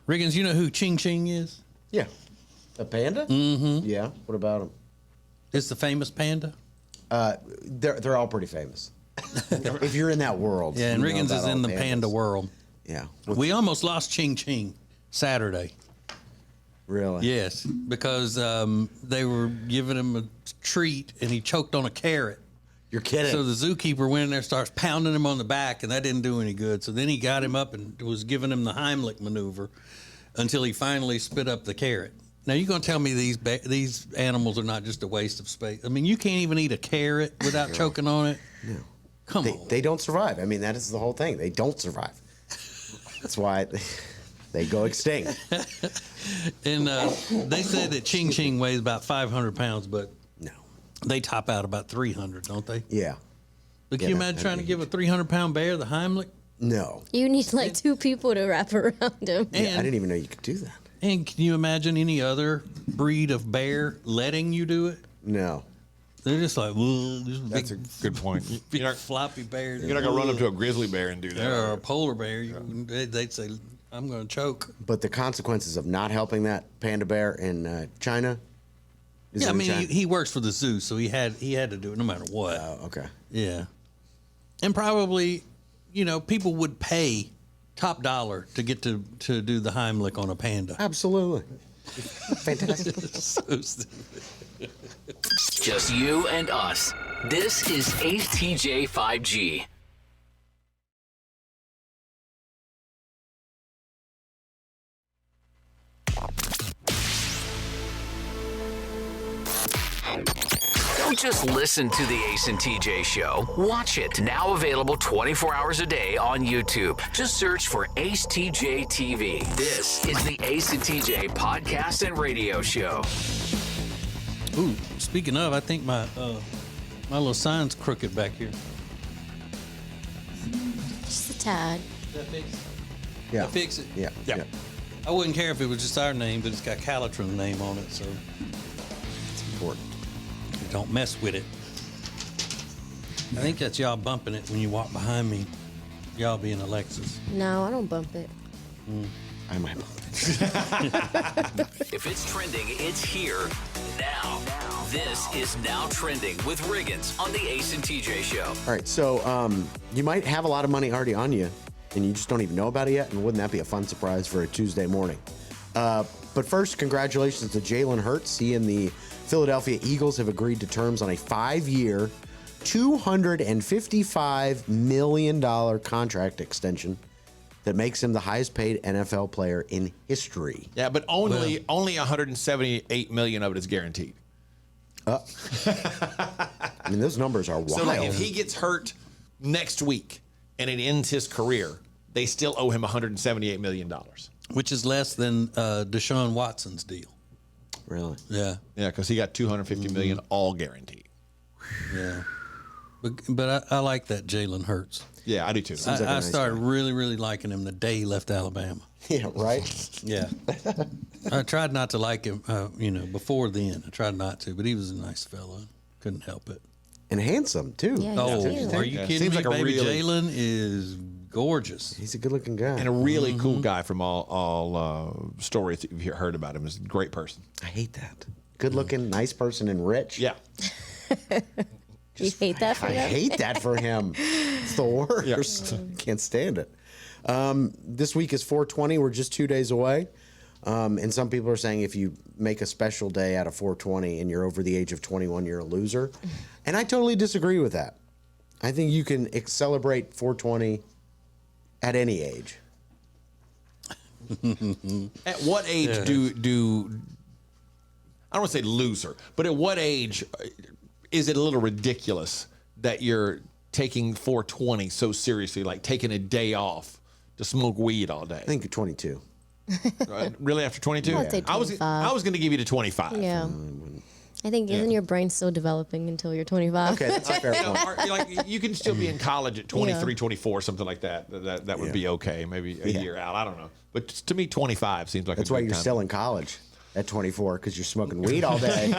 Riggins, you know who Ching Ching is? Yeah. A panda? Mm-hmm. Yeah. What about him? It's the famous panda. They're all pretty famous. If you're in that world. Yeah, and you know Riggins about is all in the pandas. panda world. Yeah. We almost lost Ching Ching Saturday. Really? Yes, because they were giving him a treat and he choked on a carrot. You're kidding. So the zookeeper went in there, starts pounding him on the back, and that didn't do any good. So then he got him up and was giving him the Heimlich maneuver until he finally spit up the carrot. Now, you're going to tell me these animals are not just a waste of space? I mean, you can't even eat a carrot without choking on it? No. Come on. They don't survive. I mean, that is the whole thing. They don't survive. That's why they go extinct. And they said that Ching Ching weighs about 500 pounds, but No. they top out about 300, don't they? Yeah. But can you imagine trying to give a 300-pound bear the Heimlich? No. You need like 2 people to wrap around him. Yeah, I didn't even know you could do that. And can you imagine any other breed of bear letting you do it? No. They're just like, whoa, this That's a good point. big floppy bear. You're not going to run up to a grizzly bear and do that. Or a polar bear. They'd say, I'm going to choke. But the consequences of not helping that panda bear in China. Yeah, I mean, he works for the zoo, so he had to do it no matter what. Oh, okay. Yeah. And probably, people would pay top dollar to get to do the Heimlich on a panda. Absolutely. Fantastic. So stupid. Just you and us. This is Ace TJ 5G. Don't just listen to the Ace and TJ Show. Watch it. Now available 24 hours a day on YouTube. Just search for Ace TJ TV. This is the Ace and TJ podcast and radio show. Ooh, speaking of, I think my little sign's crooked back here. Just a tad. That fix it? Yeah. Fix it? Yeah. Yeah. I wouldn't care if it was just our name, but it's got Calitron's name on it, so It's important. don't mess with it. I think that's y'all bumping it when you walk behind me. Y'all being Alexis. No, I don't bump it. I might. If it's trending, it's here now. This is Now Trending with Riggins on the Ace and TJ Show. All right, so you might have a lot of money already on you, and you just don't even know about it yet. And wouldn't that be a fun surprise for a Tuesday morning? But first, congratulations to Jalen Hurts. He and the Philadelphia Eagles have agreed to terms on a 5-year, $255 million contract extension that makes him the highest paid NFL player in history. Yeah, but only 178 million of it is guaranteed. I mean, those numbers are wild. So like if he gets hurt next week and it ends his career, they still owe him $178 million. Which is less than Deshaun Watson's deal. Really? Yeah, Yeah, because he got $250 million all guaranteed. yeah. But I like that Jalen Hurts. Yeah, I do too. like a I nice started guy. really liking him the day he left Alabama. Yeah, right? Yeah. I tried not to like him, before then. I tried not to, but he was a nice fella. Couldn't help it. And handsome, too. Yeah, Oh, cute. are you Yeah, kidding seems me? like a Baby really- Jalen is gorgeous. He's a good-looking guy. And a really cool guy from all stories that you've heard about him. Is a great person. I hate that. Good-looking, nice person, and rich. Yeah. You hate that for I him? hate that for him. It's the worst. Can't stand it. This week is 420. We're just 2 days away. And some people are saying if you make a special day out of 420 and you're over the age of 21, you're a loser. And I totally disagree with that. I think you can celebrate 420 at any age. At what age do I don't want to say loser, but at what age is it a little ridiculous that you're taking 420 so seriously, like taking a day off to smoke weed all day? I think 22. Really, after 22? I'd say I was 25. going to give you to 25. Yeah. I think isn't your brain still developing until you're 25? Okay, that's a fair You know, point. or, like you can still be in college at 23, Yeah. 24, something like that. That would Yeah. be okay. Maybe a Yeah. year out. I don't know. But to me, 25 seems like That's a why good you're time. still in college at 24 because you're smoking weed all day.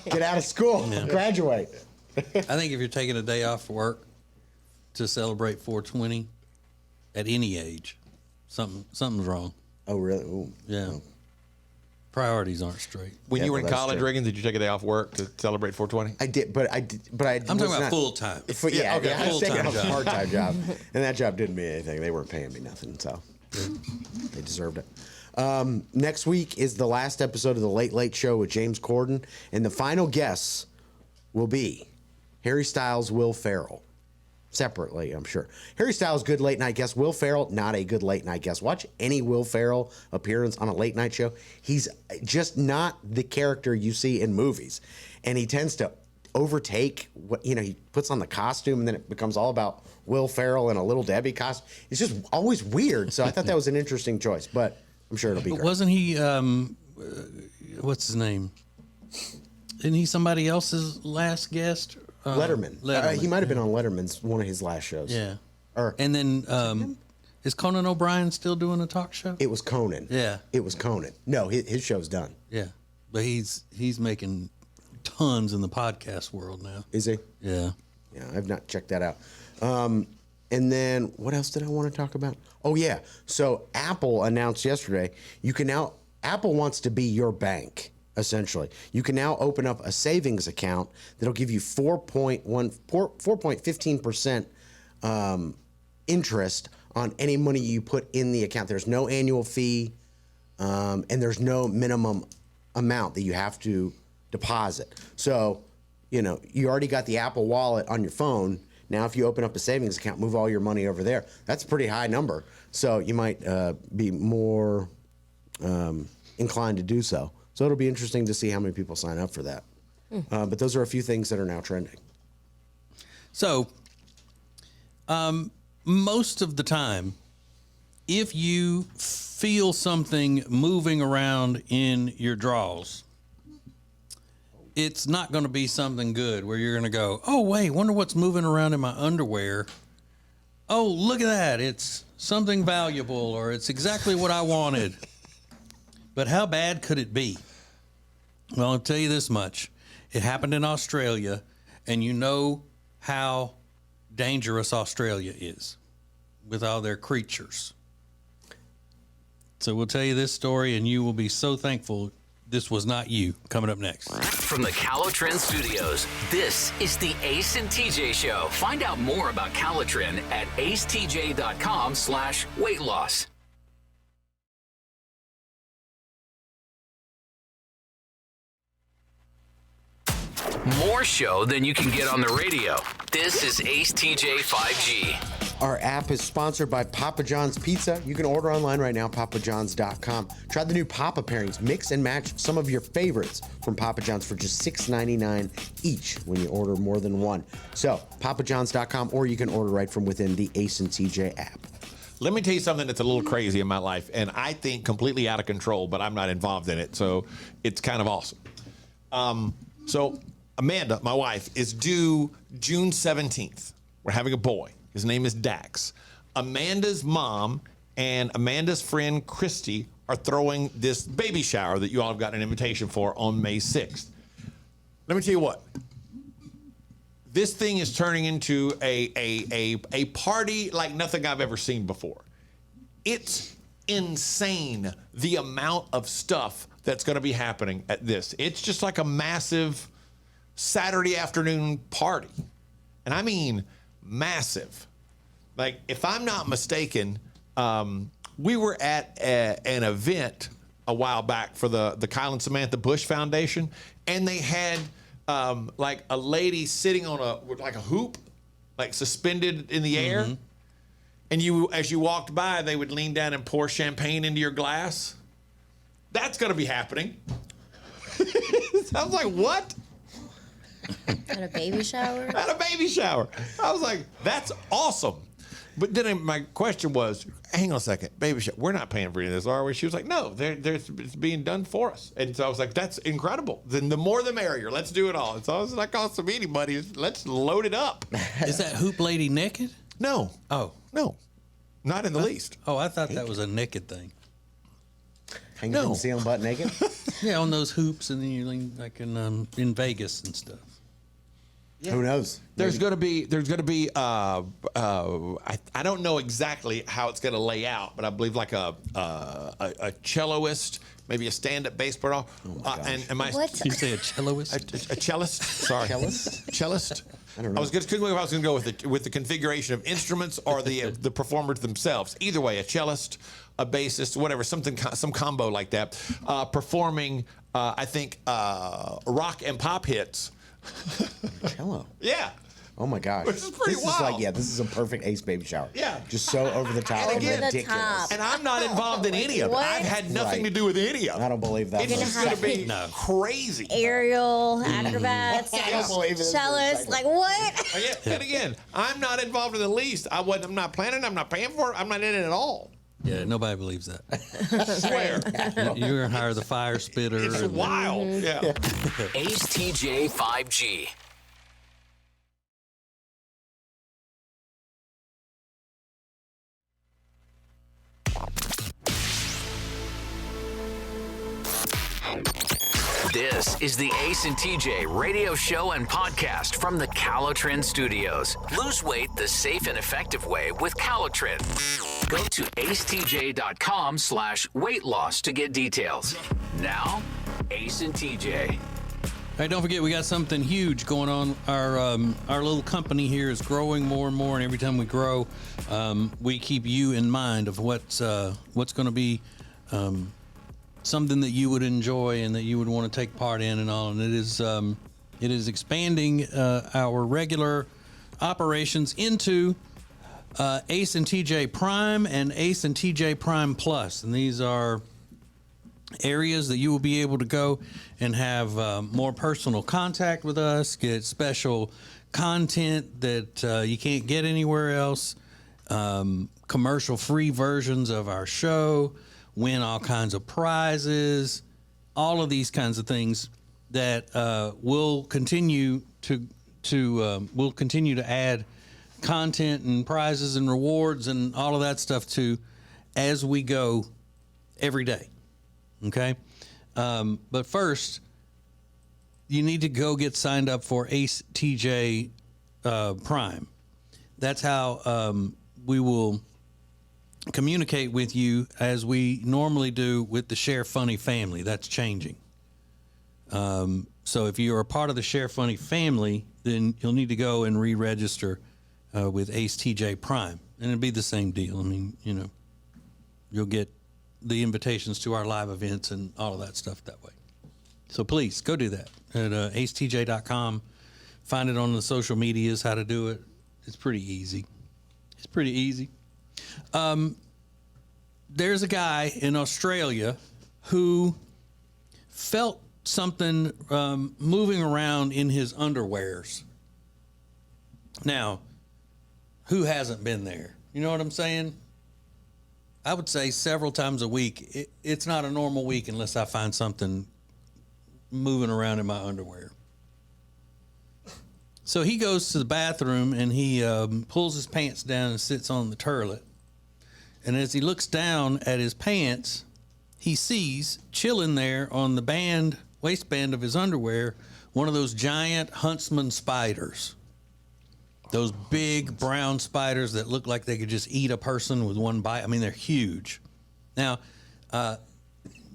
Get out of school. Graduate. I think if you're taking a day off work to celebrate 420 at any age, something's wrong. Oh, really? Ooh. Yeah. Oh. Priorities aren't straight. When Yeah, you were well, in that's college, true. Reagan, did you take a day off work to celebrate 420? I did, but I'm I'm talking about full time. Yeah, okay, I was taking full-time a job. part-time job, and that job didn't mean anything. They weren't paying me nothing, so they deserved it. Next week is the last episode of the Late Late Show with James Corden, and the final guests will be Harry Styles, Will Ferrell. Separately, I'm sure. Harry Styles, good late night guest. Will Ferrell, not a good late night guest. Watch any Will Ferrell appearance on a late night show. He's just not the character you see in movies. And he tends to overtake what, he puts on the costume and then it becomes all about Will Ferrell in a Little Debbie costume. It's just always weird. So I thought that was an interesting choice, but I'm sure it'll be But great. wasn't he, what's his name? Isn't he somebody else's last guest? Letterman. Letterman. He might have been on Letterman's one of his last shows. Yeah. Or And then, is Conan O'Brien still doing a talk show? it was Conan. Yeah. It was Conan. No, his show's done. Yeah. But he's making tons in the podcast world now. Is he? Yeah. Yeah, I've not checked that out. And then what else did I want to talk about? Oh yeah, so Apple announced yesterday Apple wants to be your bank. Essentially, you can now open up a savings account that'll give you 4.15% interest on any money you put in the account. There's no annual fee, and there's no minimum amount that you have to deposit. So, you already got the Apple Wallet on your phone. Now, if you open up a savings account, move all your money over there. That's a pretty high number. So you might be more inclined to do so. So it'll be interesting to see how many people sign up for that. But those are a few things that are now trending. So, most of the time, if you feel something moving around in your drawers, it's not going to be something good where you're going to go, oh, wait, wonder what's moving around in my underwear. Oh, look at that. It's something valuable, or it's exactly what I wanted. But how bad could it be? Well, I'll tell you this much. It happened in Australia, and you know how dangerous Australia is with all their creatures. So we'll tell you this story, and you will be so thankful this was not you. Coming up next. From the Calitrin Studios, this is the Ace and TJ Show. Find out more about Calitrin at acetj.com/weight loss. More show than you can get on the radio. This is Ace TJ 5G. Our app is sponsored by Papa John's Pizza. You can order online right now, papajohns.com. Try the new Papa pairings. Mix and match some of your favorites from Papa John's for just $6.99 each when you order more than one. So, papajohns.com, or you can order right from within the Ace and TJ app. Let me tell you something that's a little crazy in my life, and I think completely out of control, but I'm not involved in it, so it's kind of awesome. So Amanda, my wife, is due June 17th. We're having a boy. His name is Dax. Amanda's mom and Amanda's friend Christy are throwing this baby shower that you all have gotten an invitation for on May 6th. Let me tell you what. This thing is turning into a party like nothing I've ever seen before. It's insane the amount of stuff that's going to be happening at this. It's just like a massive Saturday afternoon party. And I mean massive. Like, if I'm not mistaken, we were at an event a while back for the Kyle and Samantha Bush Foundation, and they had like a lady sitting on a hoop, like suspended in the air. And you, as you walked by, they would lean down and pour champagne into your glass. That's going to be happening. I was like, what? At a baby shower? At a baby shower. I was like, that's awesome. But then my question was, hang on a second, baby shower, we're not paying for any of this, are we? She was like, no, it's being done for us. And so I was like, that's incredible. Then the more the merrier. Let's do it all. It's not costing me any money. Let's load it up. Is that hoop lady naked? No. Oh. No. Not in the least. Oh, I thought that was a naked thing. Hanging from the ceiling butt naked? Yeah, on those hoops, and then you lean like in Vegas and stuff. Yeah. Who knows? There's going to be I don't know exactly how it's going to lay out, but I believe like a celloist, maybe a stand-up bass player. And my What? You say a celloist? a cellist. Sorry, cellist. I don't know. I was couldn't believe I was going to go with the configuration of instruments or the performers themselves. Either way, a cellist, a bassist, whatever, some combo like that, performing. I think rock and pop hits. Cello. Yeah. Oh my gosh. Which is pretty this wild. This is a perfect Ace baby shower. Yeah. Just so over the top And and again, ridiculous. top. And I'm not involved in any of it. What? I've had nothing Right. to do with any of it. I don't believe that. It's for a just going to second. be No. crazy. Aerial, acrobats, I don't believe it. cellists, like what? And again, I'm not involved in the least. I'm not planning. I'm not paying for it. I'm not in it at all. Yeah, nobody believes that. I swear. You're going to hire the fire spitter. It's and- wild. Yeah. Ace TJ 5G. This is the Ace and TJ radio show and podcast from the Calitrin Studios. Lose weight the safe and effective way with Calitrin. Go to acetj.com/weight loss to get details. Now, Ace and TJ. Hey, don't forget, we got something huge going on. Our little company here is growing more and more, and every time we grow, we keep you in mind of what's going to be something that you would enjoy and that you would want to take part in and all. And it is expanding our regular operations into Ace and TJ Prime and Ace and TJ Prime Plus, and these are areas that you will be able to go and have more personal contact with us, get special content that you can't get anywhere else, commercial-free versions of our show, win all kinds of prizes, all of these kinds of things that will continue to add content and prizes and rewards and all of that stuff to as we go every day. Okay. But first, you need to go get signed up for Ace TJ Prime. That's how we will communicate with you as we normally do with the Share Funny family. That's changing. So if you are a part of the Share Funny family, then you'll need to go and re-register with Ace TJ Prime. And it'll be the same deal. I mean, you know, you'll get the invitations to our live events and all of that stuff that way. So please go do that at acetj.com. Find it on the social medias how to do it. It's pretty easy. It's pretty easy. There's a guy in Australia who felt something moving around in his underwears. Now, who hasn't been there? You know what I'm saying? I would say several times a week. It's not a normal week unless I find something moving around in my underwear. So he goes to the bathroom and he pulls his pants down and sits on the toilet. And as he looks down at his pants, he sees chilling there on the waistband of his underwear, one of those giant huntsman spiders. Those big brown spiders that look like they could just eat a person with one bite. I mean, they're huge. Now,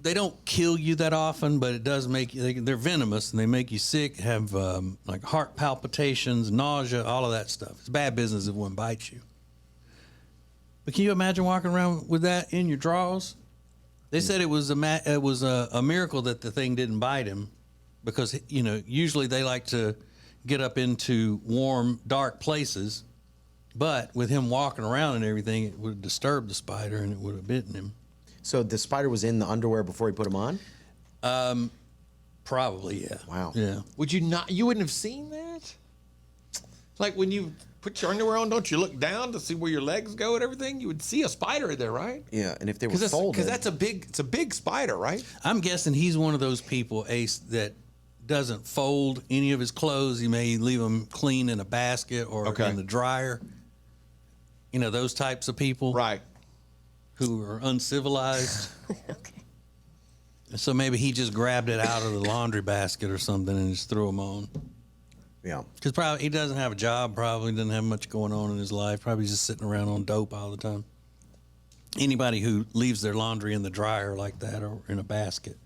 they don't kill you that often, but it does make you, they're venomous and they make you sick, have like heart palpitations, nausea, all of that stuff. It's bad business if one bites you. But can you imagine walking around with that in your drawers? They said it was a miracle that the thing didn't bite him because, you know, usually they like to get up into warm, dark places. But with him walking around and everything, it would have disturbed the spider and it would have bitten him. So the spider was in the underwear before he put them on? Probably, yeah. Wow. Yeah. You wouldn't have seen that? Like when you put your underwear on, don't you look down to see where your legs go and everything? You would see a spider in there, right? Yeah, and if they were folded. Because it's a big spider, right? I'm guessing he's one of those people, Ace, that doesn't fold any of his clothes. He may leave them clean in a basket or in the dryer. You know, those types of people. Right. Who are uncivilized. Okay. So maybe he just grabbed it out of the laundry basket or something and just threw them on. Yeah. Because probably he doesn't have a job, probably doesn't have much going on in his life, probably just sitting around on dope all the time. Anybody who leaves their laundry in the dryer like that or in a basket,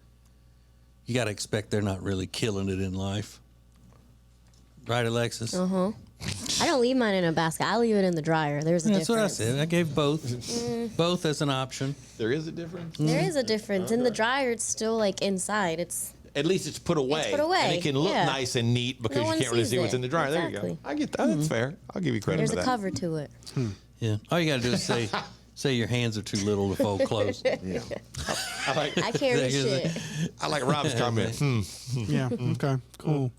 you got to expect they're not really killing it in life. Right, Alexis? Uh-huh. I don't leave mine in a basket. I leave it in the dryer. There's a That's difference. what I said. I gave both as an option. There is a difference? There is a difference. In the dryer, it's still like inside. At least it's put away. It's put away, And it can look yeah. nice and neat because No you one can't really sees see what's it. in the dryer. There you Exactly. go. I get that. That's fair. I'll give you credit There's for a that. cover to it. Yeah. All you got to do is say your hands are too little to fold clothes. Yeah. I carry shit. I like Rob's comment. Yeah. Okay. Cool.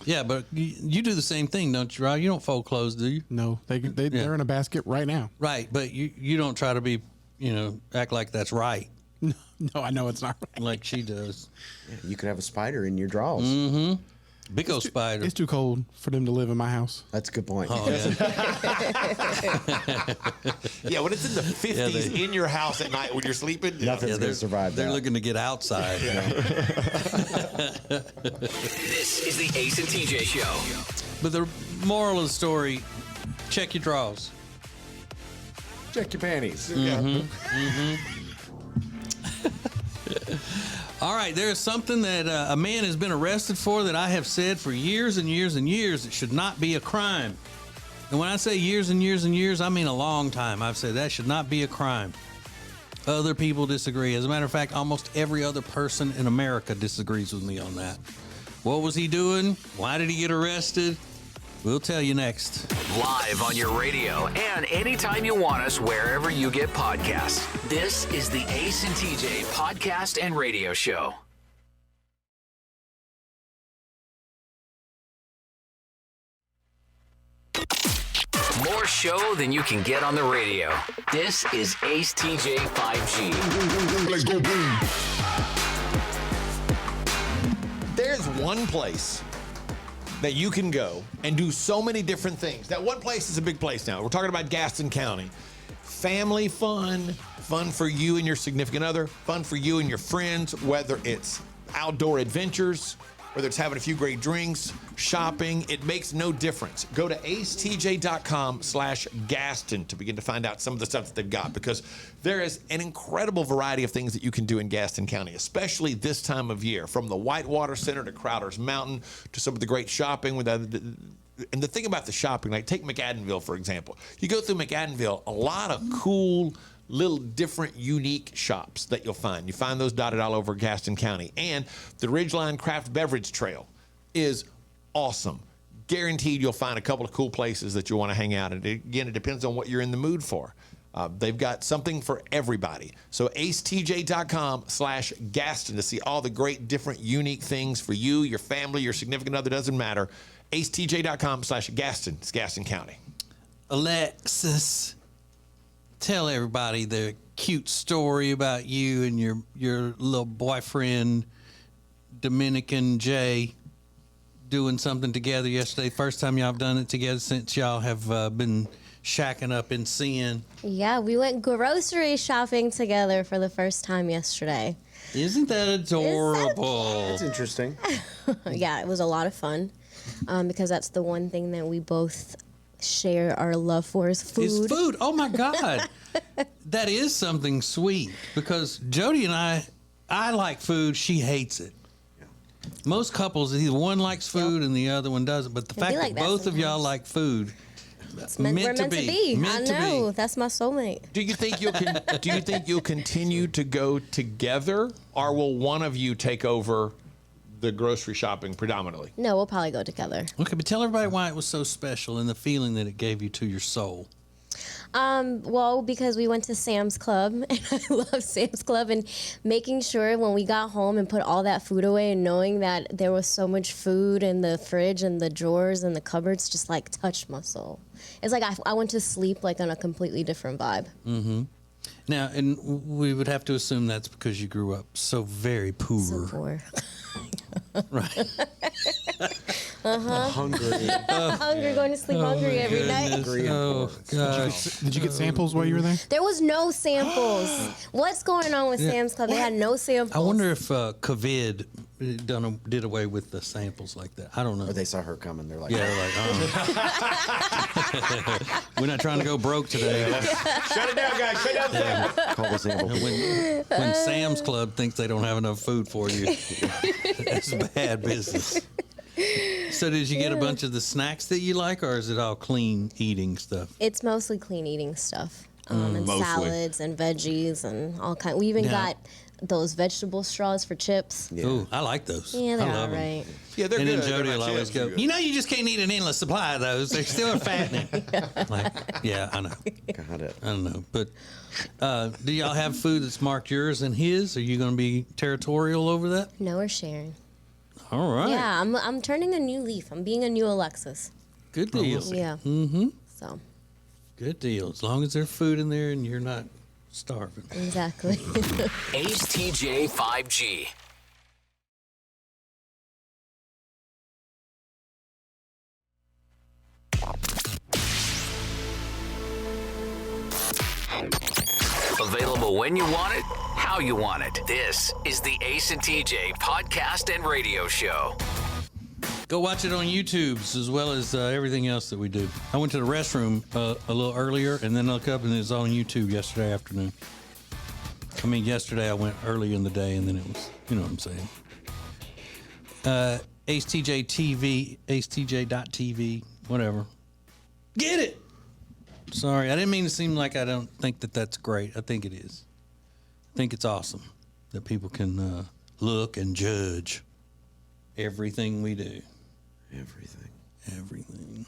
Yeah, but you do the same thing, don't you, Rob? You don't fold clothes, do you? No, they're in a basket right now. Right, but you don't try to be, act like that's right, No, I know it's not right. like she does. You could have a spider in your drawers. Big old spider. It's too cold for them to live in my house. That's a good point. Oh, yeah. Yeah, when it's in the 50s in your house at night when you're sleeping. Nothing's going to survive They're that. looking to get outside. This is the Ace and TJ Show. But the moral of the story, check your drawers. Check your panties. All right, there is something that a man has been arrested for that I have said for years and years and years it should not be a crime. And when I say years and years and years, I mean a long time. I've said that should not be a crime. Other people disagree. As a matter of fact, almost every other person in America disagrees with me on that. What was he doing? Why did he get arrested? We'll tell you next. Live on your radio and anytime you want us, wherever you get podcasts. This is the Ace and TJ Podcast and Radio Show. More show than you can get on the radio. This is Ace TJ 5G. Let's go boom. There's one place that you can go and do so many different things. That one place is a big place now. We're talking about Gaston County. Family fun, fun for you and your significant other, fun for you and your friends, whether it's outdoor adventures, whether it's having a few great drinks, shopping, it makes no difference. Go to acetj.com/Gaston to begin to find out some of the stuff that they've got, because there is an incredible variety of things that you can do in Gaston County, especially this time of year, from the Whitewater Center to Crowder's Mountain to some of the great shopping. And the thing about the shopping, like take McAdenville, for example. You go through McAdenville, a lot of cool, little different, unique shops that you'll find. You find those dotted all over Gaston County. And the Ridgeline Craft Beverage Trail is awesome. Guaranteed you'll find a couple of cool places that you want to hang out. And again, it depends on what you're in the mood for. They've got something for everybody. So acetj.com/Gaston to see all the great, different, unique things for you, your family, your significant other, doesn't matter. acetj.com/Gaston. It's Gaston County. Alexis, tell everybody the cute story about you and your little boyfriend, Dominican Jay, doing something together yesterday. First time y'all have done it together since y'all have been shacking up in sin. Yeah, we went grocery shopping together for the first time yesterday. Isn't that adorable? That's interesting. Yeah, it was a lot of fun because that's the one thing that we both share our love for is food. It's food. Oh my God. That is something sweet, because Jody and I like food. She hates it. Most couples, either one likes food and the other one doesn't. But the fact like that that both of y'all sometimes. like food, We're meant to be. Meant I know. to be. That's my soulmate. Do you think you'll continue to go together, or will one of you take over the grocery shopping predominantly? No, we'll probably go together. Okay, but tell everybody why it was so special and the feeling that it gave you to your soul. Well, because we went to Sam's Club, and I love Sam's Club, and making sure when we got home and put all that food away and knowing that there was so much food in the fridge and the drawers and the cupboards just like touched my soul. It's like I went to sleep like on a completely different vibe. Mm-hmm. Now, and we would have to assume that's because you grew up so very poor. So poor. Right. Hungry. Hungry, going to sleep hungry every night. Hungry and Oh, poor. gosh. Did you get samples while you were there? There was no samples. What's going on with Sam's Club? They had no samples. I wonder if COVID did away with the samples like that. I don't know. Or they saw her coming. They're like, Yeah, they're like, oh. We're not trying to go broke today. Shut it down, guys. Shut down the call the sample. When Sam's Club thinks they don't have enough food for you, it's bad business. So did you get a bunch of the snacks that you like, or is it all clean eating stuff? It's mostly clean eating stuff, and Mostly. salads and veggies and all kind. We even got those vegetable straws for chips. Yeah. Ooh, I like those. Yeah, I they're love all 'em. right. Yeah, they're And good. then Jody They're will not always chips, go, they're good. you know, you just can't eat an endless supply of those. They're still fattening. Like, yeah, I know. Got it. I don't know. But do y'all have food that's marked yours and his? Are you going to be territorial over that? No, we're sharing. All right. Yeah, I'm turning a new leaf. I'm being a new Alexis. Good deal. Yeah. Mm-hmm. So Good deal. As long as there's food in there and you're not starving. exactly. Ace TJ 5G. Available when you want it, how you want it. This is the Ace and TJ Podcast and Radio Show. Go watch it on YouTube as well as everything else that we do. I went to the restroom a little earlier and then I looked up and it was on YouTube yesterday afternoon. I mean, yesterday I went early in the day and then it was, you know what I'm saying. Ace TJ TV, acetj.tv, whatever. Get it! Sorry, I didn't mean to seem like I don't think that that's great. I think it is. I think it's awesome that people can look and judge everything we do. Everything. everything.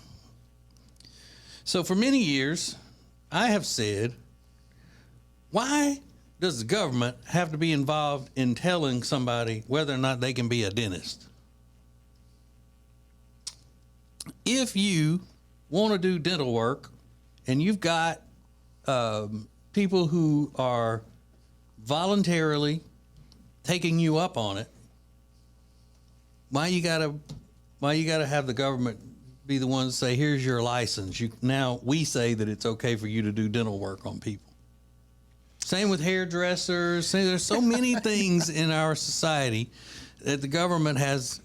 So for many years, I have said, why does the government have to be involved in telling somebody whether or not they can be a dentist? If you want to do dental work and you've got people who are voluntarily taking you up on it, why you gotta have the government be the ones to say, here's your license. Now we say that it's okay for you to do dental work on people. Same with hairdressers. There's so many things in our society that the government has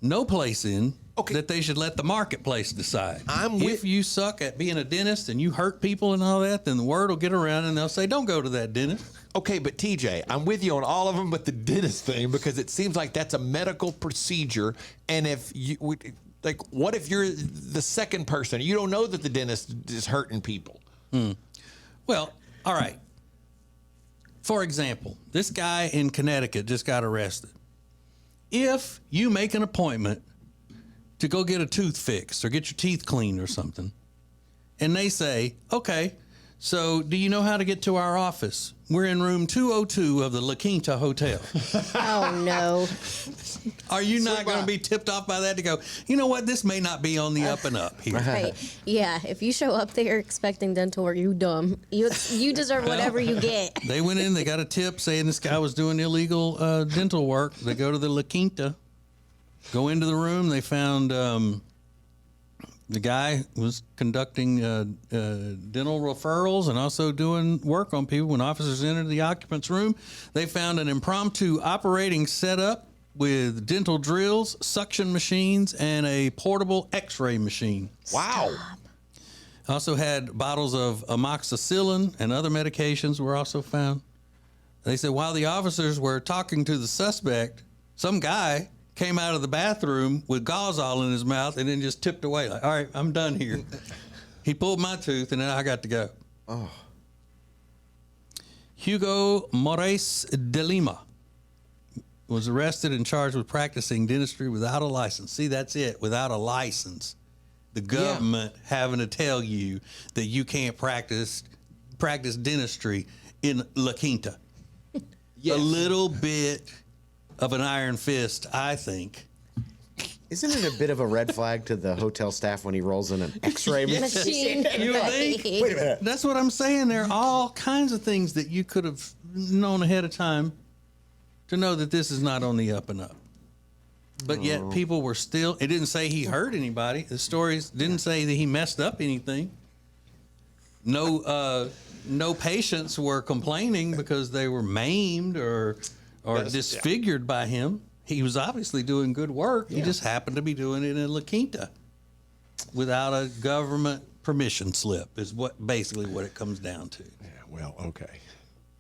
no place in, that they should let the marketplace decide. If you suck at being a dentist and you hurt people and all that, then the word will get around and they'll say, don't go to that dentist. Okay, but TJ, I'm with you on all of them but the dentist thing, because it seems like that's a medical procedure. And if you, like, what if you're the second person? You don't know that the dentist is hurting people. Well, all right. For example, this guy in Connecticut just got arrested. If you make an appointment to go get a tooth fixed or get your teeth cleaned or something, and they say, okay, so do you know how to get to our office? We're in room 202 of the La Quinta Hotel. Oh, no. Are you not going to be tipped off by that to go, you know what, this may not be on the up and up here? Right. Yeah, if you show up there expecting dental work, you dumb. You deserve whatever you get. They went in, they got a tip saying this guy was doing illegal dental work. They go to the La Quinta, go into the room, they found the guy was conducting dental referrals and also doing work on people. When officers entered the occupant's room, they found an impromptu operating setup with dental drills, suction machines, and a portable x-ray machine. Wow. Also had bottles of amoxicillin and other medications were also found. They said while the officers were talking to the suspect, some guy came out of the bathroom with gauze all in his mouth and then just tipped away like, all right, I'm done here. He pulled my tooth and then I got to go. Oh. Hugo Moraes de Lima was arrested and charged with practicing dentistry without a license. See, that's it, without a license. The government having to tell you that you can't practice dentistry in La Quinta. Yes. A little bit of an iron fist, I think. Isn't it a bit of a red flag to the hotel staff when he rolls in an x-ray machine? You would think? Wait a minute. That's what I'm saying. There are all kinds of things that you could have known ahead of time to know that this is not on the up and up. But yet people were still, it didn't say he hurt anybody. The stories didn't say that he messed up anything. No patients were complaining because they were maimed or disfigured by him. He was obviously doing good work. He just happened to be doing it in La Quinta without a government permission slip is basically what it comes down to. Yeah, well, okay.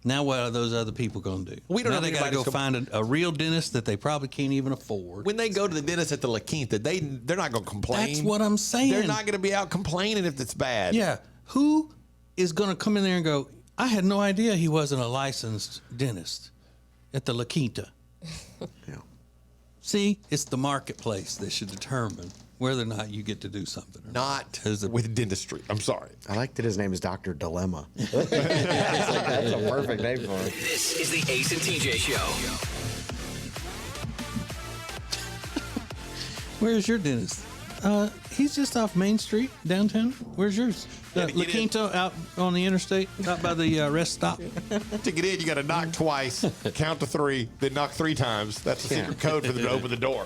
Now what are those other people going to do? We don't now know they got to go find a real dentist that they probably can't even afford. When they go to the dentist at the La Quinta, they're not going to complain. That's what I'm saying. They're not going to be out complaining if it's bad. Yeah. Who is going to come in there and go, I had no idea he wasn't a licensed dentist at the La Quinta? Yeah. See, it's the marketplace that should determine whether or not you get to do something. Or not with dentistry. I'm sorry. I like that his name is Dr. Dilemma. That's a perfect name for it. This is the Ace and TJ Show. Where's your dentist? He's just off Main Street, downtown. Where's yours? La Quinta out on the interstate, out by the rest stop. To get in, you got to knock twice, count to 3, then knock 3 times. That's the secret code for them to open the door.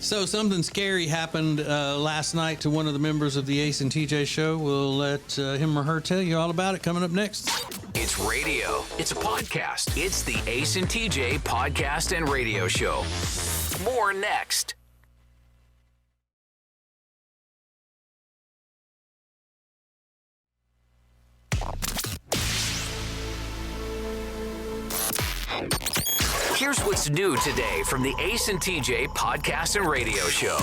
So something scary happened last night to one of the members of the Ace and TJ Show. We'll let him or her tell you all about it coming up next. It's radio. It's a podcast. It's the Ace and TJ Podcast and Radio Show. More next. Here's what's new today from the Ace and TJ Podcast and Radio Show.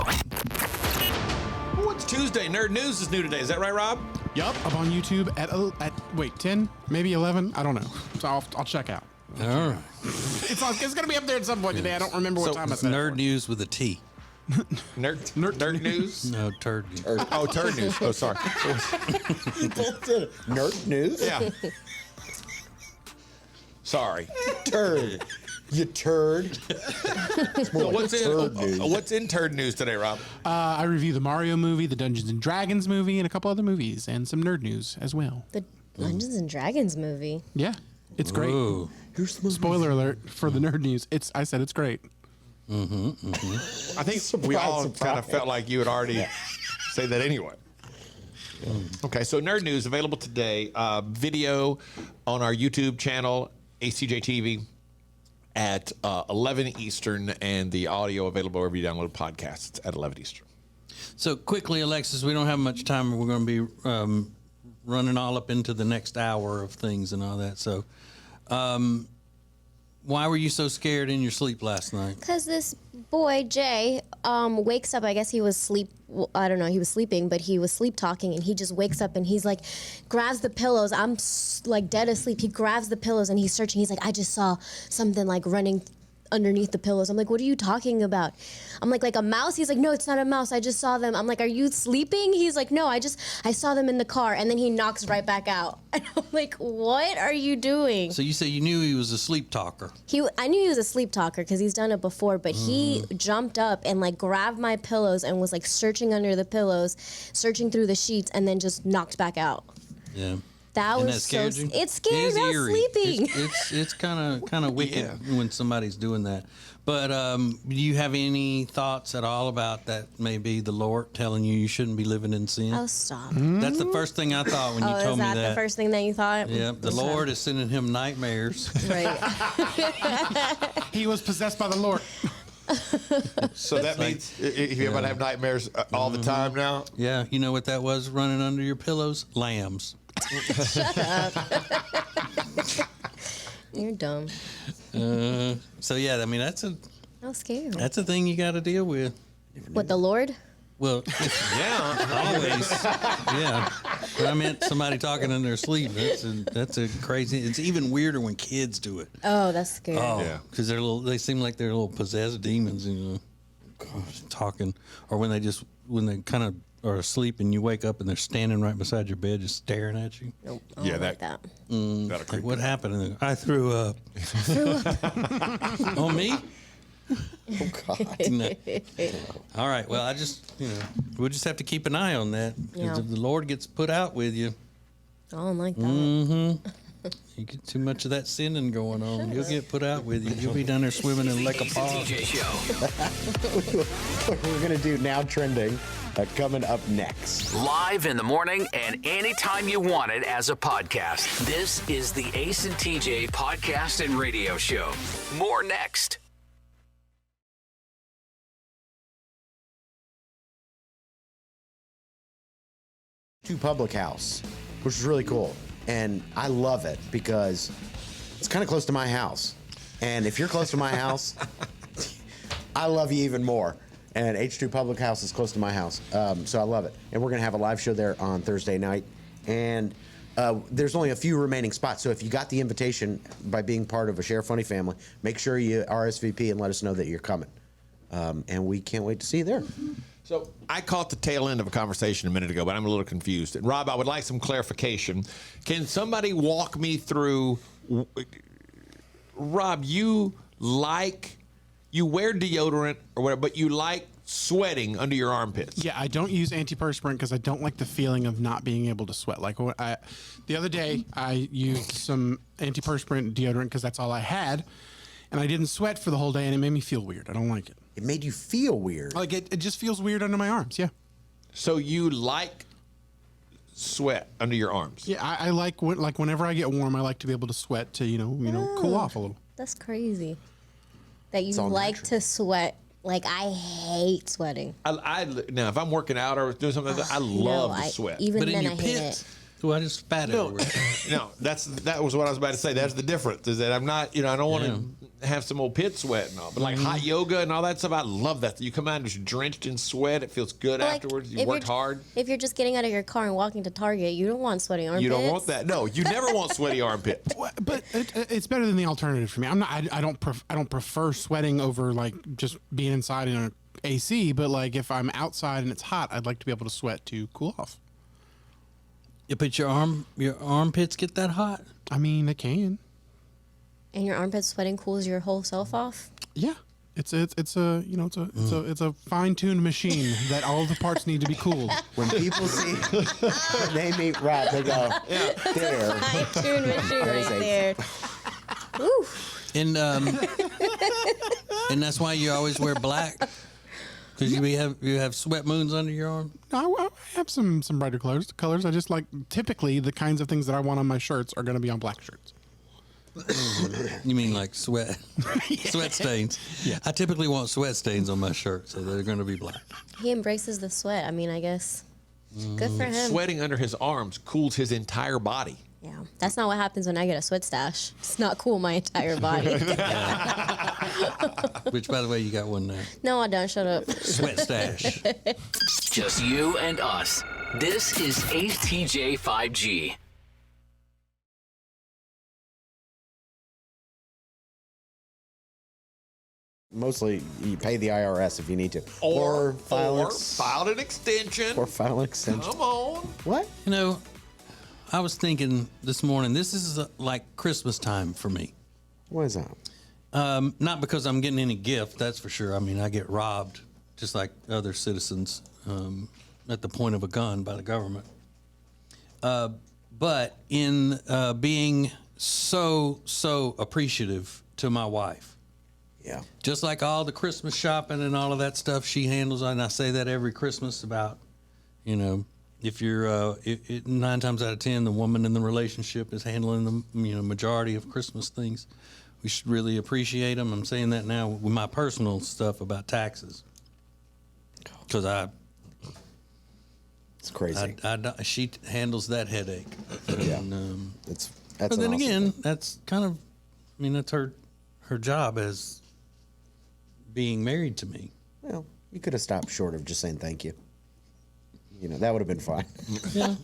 Oh, it's Tuesday. Nerd News is new today. Is that right, Rob? Yup, up on YouTube at 10, maybe 11. I don't know. So I'll check out. All right. It's going to be up there at some point today. I don't remember what time I said. Nerd News with a T. Nerd news? No, turd. Oh, turd news. Oh, sorry. Nerd news? Yeah. Sorry. Turd. You turd. So what's in turd news today, Rob? I review the Mario movie, the Dungeons and Dragons movie, and a couple other movies, and some nerd news as well. The Dungeons and Dragons movie. Yeah, it's great. Ooh. Spoiler alert for the nerd news. I said it's great. I think we all kind of felt like you had already say that anyway. Okay, so nerd news available today. Video on our YouTube channel, ACJ TV, at 11 Eastern, and the audio available wherever you download podcasts at 11 Eastern. So quickly, Alexis, we don't have much time. We're going to be running all up into the next hour of things and all that. So why were you so scared in your sleep last night? Because this boy, Jay, wakes up. I guess he was I don't know, he was sleeping, but he was sleep talking, and he just wakes up and he's like, grabs the pillows. I'm like dead asleep. He grabs the pillows and he's searching. He's like, I just saw something like running underneath the pillows. I'm like, what are you talking about? I'm like a mouse? He's like, no, it's not a mouse. I just saw them. I'm like, are you sleeping? He's like, no, I saw them in the car. And then he knocks right back out. And I'm like, what are you doing? So you say you knew he was a sleep talker. I knew he was a sleep talker because he's done it before, but he jumped up and like grabbed my pillows and was like searching under the pillows, searching through the sheets, and then just knocked back out. Yeah. That And was that scared so. you? It scared me. I was eerie. sleeping. It's kind of wicked when somebody's doing that. But do you have any thoughts at all about that? Maybe the Lord telling you shouldn't be living in sin. Oh, stop. That's the first thing I thought when you told me is that the first thing that you thought? Yeah, the Lord is sending him nightmares. Right. He was possessed by the Lord. So that means you're about to have nightmares all the time now? Yeah, you know what that was running under your pillows? Lambs. Shut up. You're dumb. So yeah, I mean that's How scary. a thing you got to deal with. What, the Lord? Well, Yeah. always, yeah. But I meant somebody talking in their sleep. That's a crazy. It's even weirder when kids do it. Oh, that's scary. Yeah. Because they seem like they're little possessed demons, talking, or when they kind of are asleep and you wake up and they're standing right beside your bed, just staring at you. Nope. I Yeah, don't like that- that. That'll Like, creep what me out. happened? And I threw up. On me? Oh, God. No. All right. Well, we'll just have to keep an eye on that. 'Cause Yeah. if the Lord gets put out with you, I don't like that. you get too much of that sinning going on, you'll get put out with you. You'll be down there swimming in Lake of Ace and Pond. TJ Show. What we're going to do now, trending, coming up next. Live in the morning and anytime you want it as a podcast. This is the Ace and TJ Podcast and Radio Show. More next. To Public House, which is really cool. And I love it because it's kind of close to my house. And if you're close to my house, I love you even more. And H2 Public House is close to my house. So I love it. And we're going to have a live show there on Thursday night. And there's only a few remaining spots. So if you got the invitation by being part of a Share Funny family, make sure you RSVP and let us know that you're coming. And we can't wait to see you there. So I caught the tail end of a conversation a minute ago, but I'm a little confused. And Rob, I would like some clarification. Can somebody walk me through? Rob, you wear deodorant or whatever, but you like sweating under your armpits. Yeah, I don't use antiperspirant because I don't like the feeling of not being able to sweat. Like the other day, I used some antiperspirant deodorant because that's all I had, and I didn't sweat for the whole day, and it made me feel weird. I don't like it. It made you feel weird. Like it just feels weird under my arms. Yeah. So you like sweat under your arms? Yeah, I like whenever I get warm, I like to be able to sweat to cool off a little. That's crazy. That you all like natural. to sweat. Like, I hate sweating. Now, if I'm working out or doing something like that, I love to sweat. Even But in then, your I hate pits, it. so I just spat everywhere. No, that was what I was about to say. That's the difference. Is that I'm not, I don't want to have some old pit sweat and all, but like hot yoga and all that stuff, I love that. You come out and just drenched in sweat. It feels good Like, afterwards. You if worked you're- hard. If you're just getting out of your car and walking to Target, you don't want sweaty armpits. You don't want that. No, you never want sweaty armpits. But it's better than the alternative for me. I don't prefer sweating over like just being inside in AC, but like if I'm outside and it's hot, I'd like to be able to sweat to cool off. Yeah, but your armpits get that hot? I mean, they can. And your armpit sweating cools your whole self off? Yeah. It's a fine-tuned machine that all the parts need to be cooled. When people see when they meet Rob, they go, there. Fine-tuned machine That is right there. Ooh. And and that's why you always wear black? Because you have sweat moons under your arm? No, I have some brighter colors. I just like typically the kinds of things that I want on my shirts are going to be on black shirts. You mean like sweat stains? Yeah. I typically want sweat stains on my shirt, so they're going to be black. He embraces the sweat. I mean, I guess. Good for him. Sweating under his arms cools his entire body. Yeah. That's not what happens when I get a sweat stash. It's not cool my entire body. Which, by the way, you got one now. No, I don't. Shut up. Sweat stash. Just you and us. This is Ace TJ 5G. Mostly, you pay the IRS if you need to, Or file an extension. or file an extension. Come on. What? You know, I was thinking this morning, this is like Christmas time for me. What is that? Not because I'm getting any gift, that's for sure. I mean, I get robbed just like other citizens at the point of a gun by the government. But in being so appreciative to my wife, Yeah. just like all the Christmas shopping and all of that stuff she handles, and I say that every Christmas about, you know, if you're 9 times out of 10, the woman in the relationship is handling the majority of Christmas things. We should really appreciate them. I'm saying that now with my personal stuff about taxes, because It's crazy. she handles that headache. Yeah. And, That's but an then awesome again, thing. that's kind of, I mean, that's her job as being married to me. Well, you could have stopped short of just saying thank you. You know, that would have been fine. Yeah.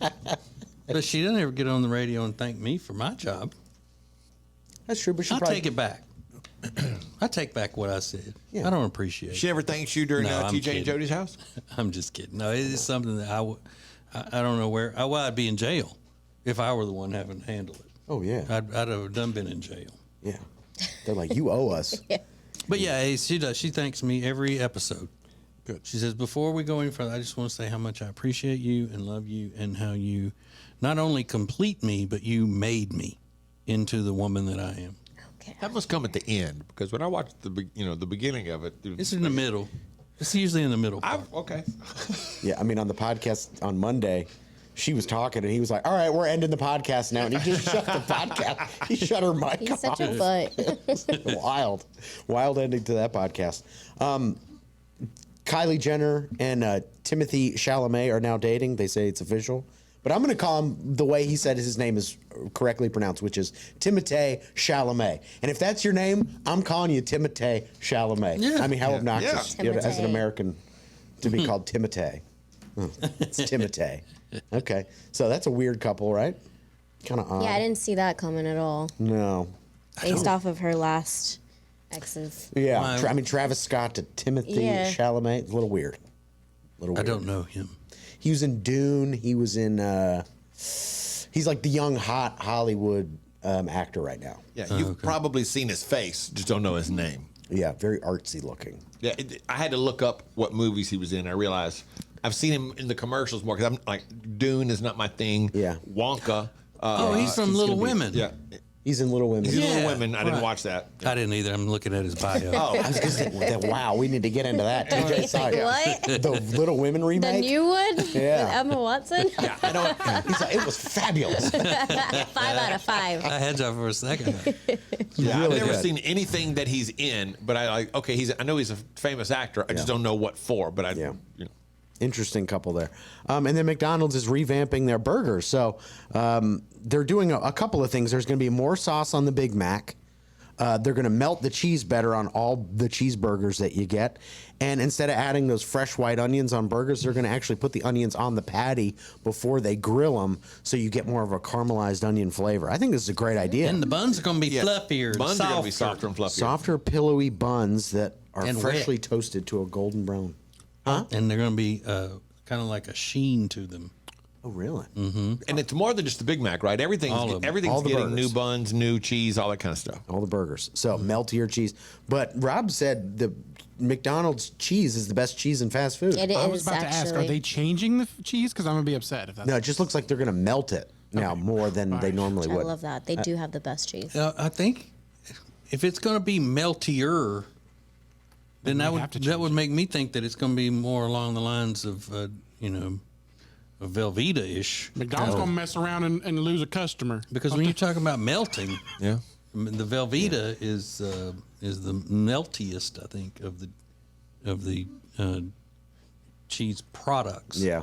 But she doesn't ever get on the radio and thank me for my job. That's true, but she I'll probably take it back. I take back what I said. Yeah. I don't appreciate She it. ever thanks you during No, I'm TJ and kidding. Jody's house? I'm just kidding. No, it is something that I don't know where. I'd be in jail if I were the one having to handle it. Oh yeah. I'd have done been in jail. Yeah. They're like, you owe us. But yeah, Ace, she does. She thanks me every episode. Good. She says, before we go any further, I just want to say how much I appreciate you and love you and how you not only complete me, but you made me into the woman that I am. Okay. That must come at the end because when I watched the beginning of it, It's in the middle. It's usually in the middle part. okay. Yeah, I mean, on the podcast on Monday, she was talking and he was like, all right, we're ending the podcast now. And he just shut the podcast. He shut her mic He's off. such a butt. Wild ending to that podcast. Kylie Jenner and Timothy Chalamet are now dating. They say it's official. But I'm going to call him the way he said his name is correctly pronounced, which is Timothée Chalamet. And if that's your name, I'm calling you Timothée Chalamet. Yeah. I mean, how obnoxious Yeah. you know, as an Timothée. American to be called Timothée. Oh, it's Timothée. Okay. So that's a weird couple, right? Kind of odd. Yeah, I didn't see that coming at all. No. Based off of her last exes. Yeah. Why- I mean, Travis Scott to Timothy Yeah. Chalamet. It's a little weird. I don't know him. He was in Dune. He was in. He's like the young, hot Hollywood actor right now. Yeah, you've probably seen his face, just don't know his name. Yeah, very artsy looking. Yeah, I had to look up what movies he was in. I realized I've seen him in the commercials more because I'm like, Dune is not my thing. Yeah. Wonka. He's from Little gonna be- Women. Yeah, He's in Little Women. he's in Yeah, Little Women. I didn't right. watch that. I didn't either. I'm looking at his bio. I was gonna say, wow, we need to get into that. TJ saw it. What? The Little Women The remake. new one? Yeah. With Emma Watson? Yeah, I don't. He's like, it was fabulous. 5 out of 5. I had you for a second. Yeah, Really I've never good. seen anything that he's in, but I like. Okay, I know he's a famous actor. I just Yeah. don't know what for. But Yeah. you know. Interesting couple there. And then McDonald's is revamping their burgers. So they're doing a couple of things. There's going to be more sauce on the Big Mac. They're going to melt the cheese better on all the cheeseburgers that you get. And instead of adding those fresh white onions on burgers, they're going to actually put the onions on the patty before they grill them so you get more of a caramelized onion flavor. I think this is a great idea. And the buns are going to be fluffier, Buns are going to be softer. softer and fluffier. Softer, pillowy buns that are And freshly wet. toasted to a golden brown. And they're going to be kind of like a sheen to them. Oh, really? And it's more than just the Big Mac, right? All of Everything's them. All everything's the getting burgers. new buns, new cheese, all that kind of stuff. All the burgers. So meltier cheese. But Rob said the McDonald's cheese is the best cheese in fast food. It I was is about to ask, are actually. they changing the cheese? Because I'm gonna be upset if that's No, it just looks like they're going to melt it now more than they normally I would. love that. They do have the best cheese. I think if it's going to be meltier, then that we have to that would change make me think that it's going to be more along the lines of a Velveeta-ish. McDonald's gonna mess around and lose a customer. Because when you're talking about melting, Yeah. the Velveeta is the meltiest, I think, of the cheese products. Yeah.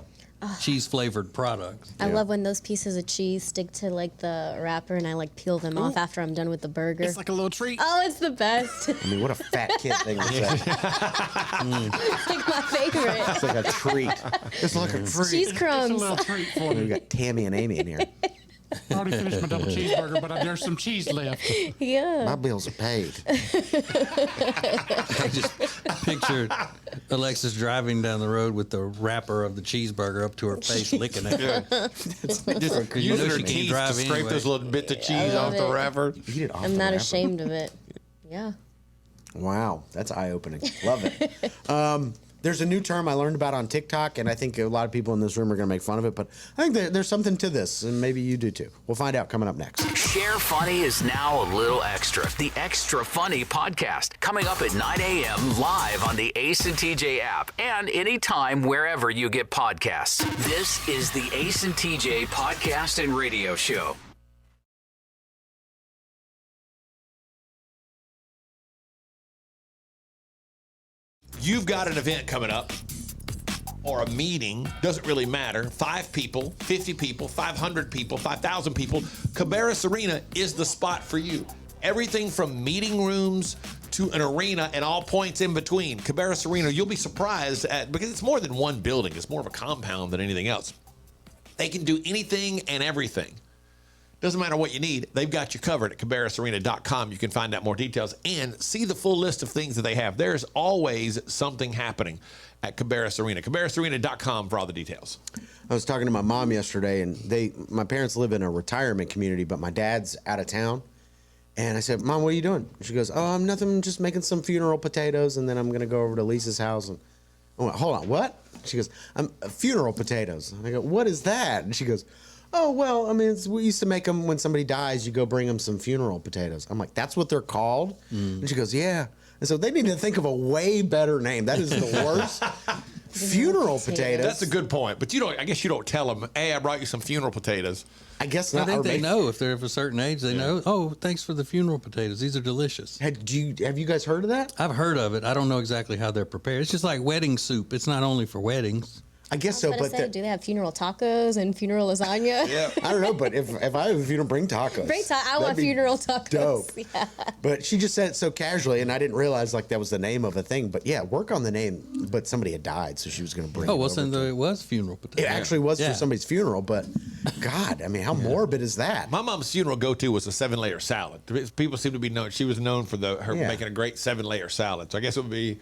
Cheese flavored products. I love when those pieces of cheese stick to like the wrapper and I like peel them off after I'm done with the burger. It's like a little treat. Oh, it's the best. I mean, what a fat kid thing to say. Like my favorite. It's like a treat. It's like a treat. Cheese It's a crumbs. little treat for We me. got Tammy and Amy in here. I already finished my double cheeseburger, but there's some cheese left. Yeah. My bills are paid. I just pictured Alexis driving down the road with the wrapper of the cheeseburger up to her face, licking it. Just you know using her she can't teeth to drive scrape anyway. those little bits of cheese love off the it. wrapper. Eat it off I'm the not wrapper. ashamed of it. Yeah. Wow, that's eye-opening. Love it. There's a new term I learned about on TikTok, and I think a lot of people in this room are going to make fun of it, but I think there's something to this, and maybe you do too. We'll find out coming up next. Share Funny is now a little extra. The Extra Funny podcast coming up at 9 a.m. live on the Ace and TJ app and anytime wherever you get podcasts. This is the Ace and TJ podcast and radio show. You've got an event coming up or a meeting, doesn't really matter. 5 people, 50 people, 500 people, 5,000 people. Cabarrus Arena is the spot for you. Everything from meeting rooms to an arena and all points in between. Cabarrus Arena, you'll be surprised at, because it's more than one building. It's more of a compound than anything else. They can do anything and everything. Doesn't matter what you need. They've got you covered at cabarrusarena.com. You can find out more details and see the full list of things that they have. There's always something happening at Cabarrus Arena. cabarrusarena.com for all the details. I was talking to my mom yesterday, and my parents live in a retirement community, but my dad's out of town. And I said, Mom, what are you doing? She goes, oh, I'm nothing, I'm just making some funeral potatoes, and then I'm going to go over to Lisa's house. And I went, hold on, what? She goes, I'm funeral potatoes. And I go, what is that? And she goes, oh, well, I mean, we used to make them when somebody dies, you go bring them some funeral potatoes. I'm like, that's what they're called? And she goes, yeah. And so they need to think of a way better name. That is the worst. Funeral potatoes. That's a good point. But I guess you don't tell them, hey, I brought you some funeral potatoes. I guess I not. think or they maybe- know if they're of a certain age. They know. Oh, thanks for the funeral potatoes. These are delicious. Have you guys heard of that? I've heard of it. I don't know exactly how they're prepared. It's just like wedding soup. It's not only for weddings. I guess so, I was but gonna say, do they have funeral tacos and funeral lasagna? Yeah. I don't know. But if I have a funeral, bring tacos. I want That'd be funeral tacos. Dope. Yeah. But she just said it so casually, and I didn't realize like that was the name of a thing. But yeah, work on the name. But somebody had died, so she was going to bring. Oh, it well, over then to- it was funeral potatoes. It actually was Yeah. for somebody's funeral, but God, I mean, how morbid is that? My mom's funeral go-to was a 7-layer salad. People seem to be known. She was known for her Yeah. making a great 7-layer salad. So I guess it would be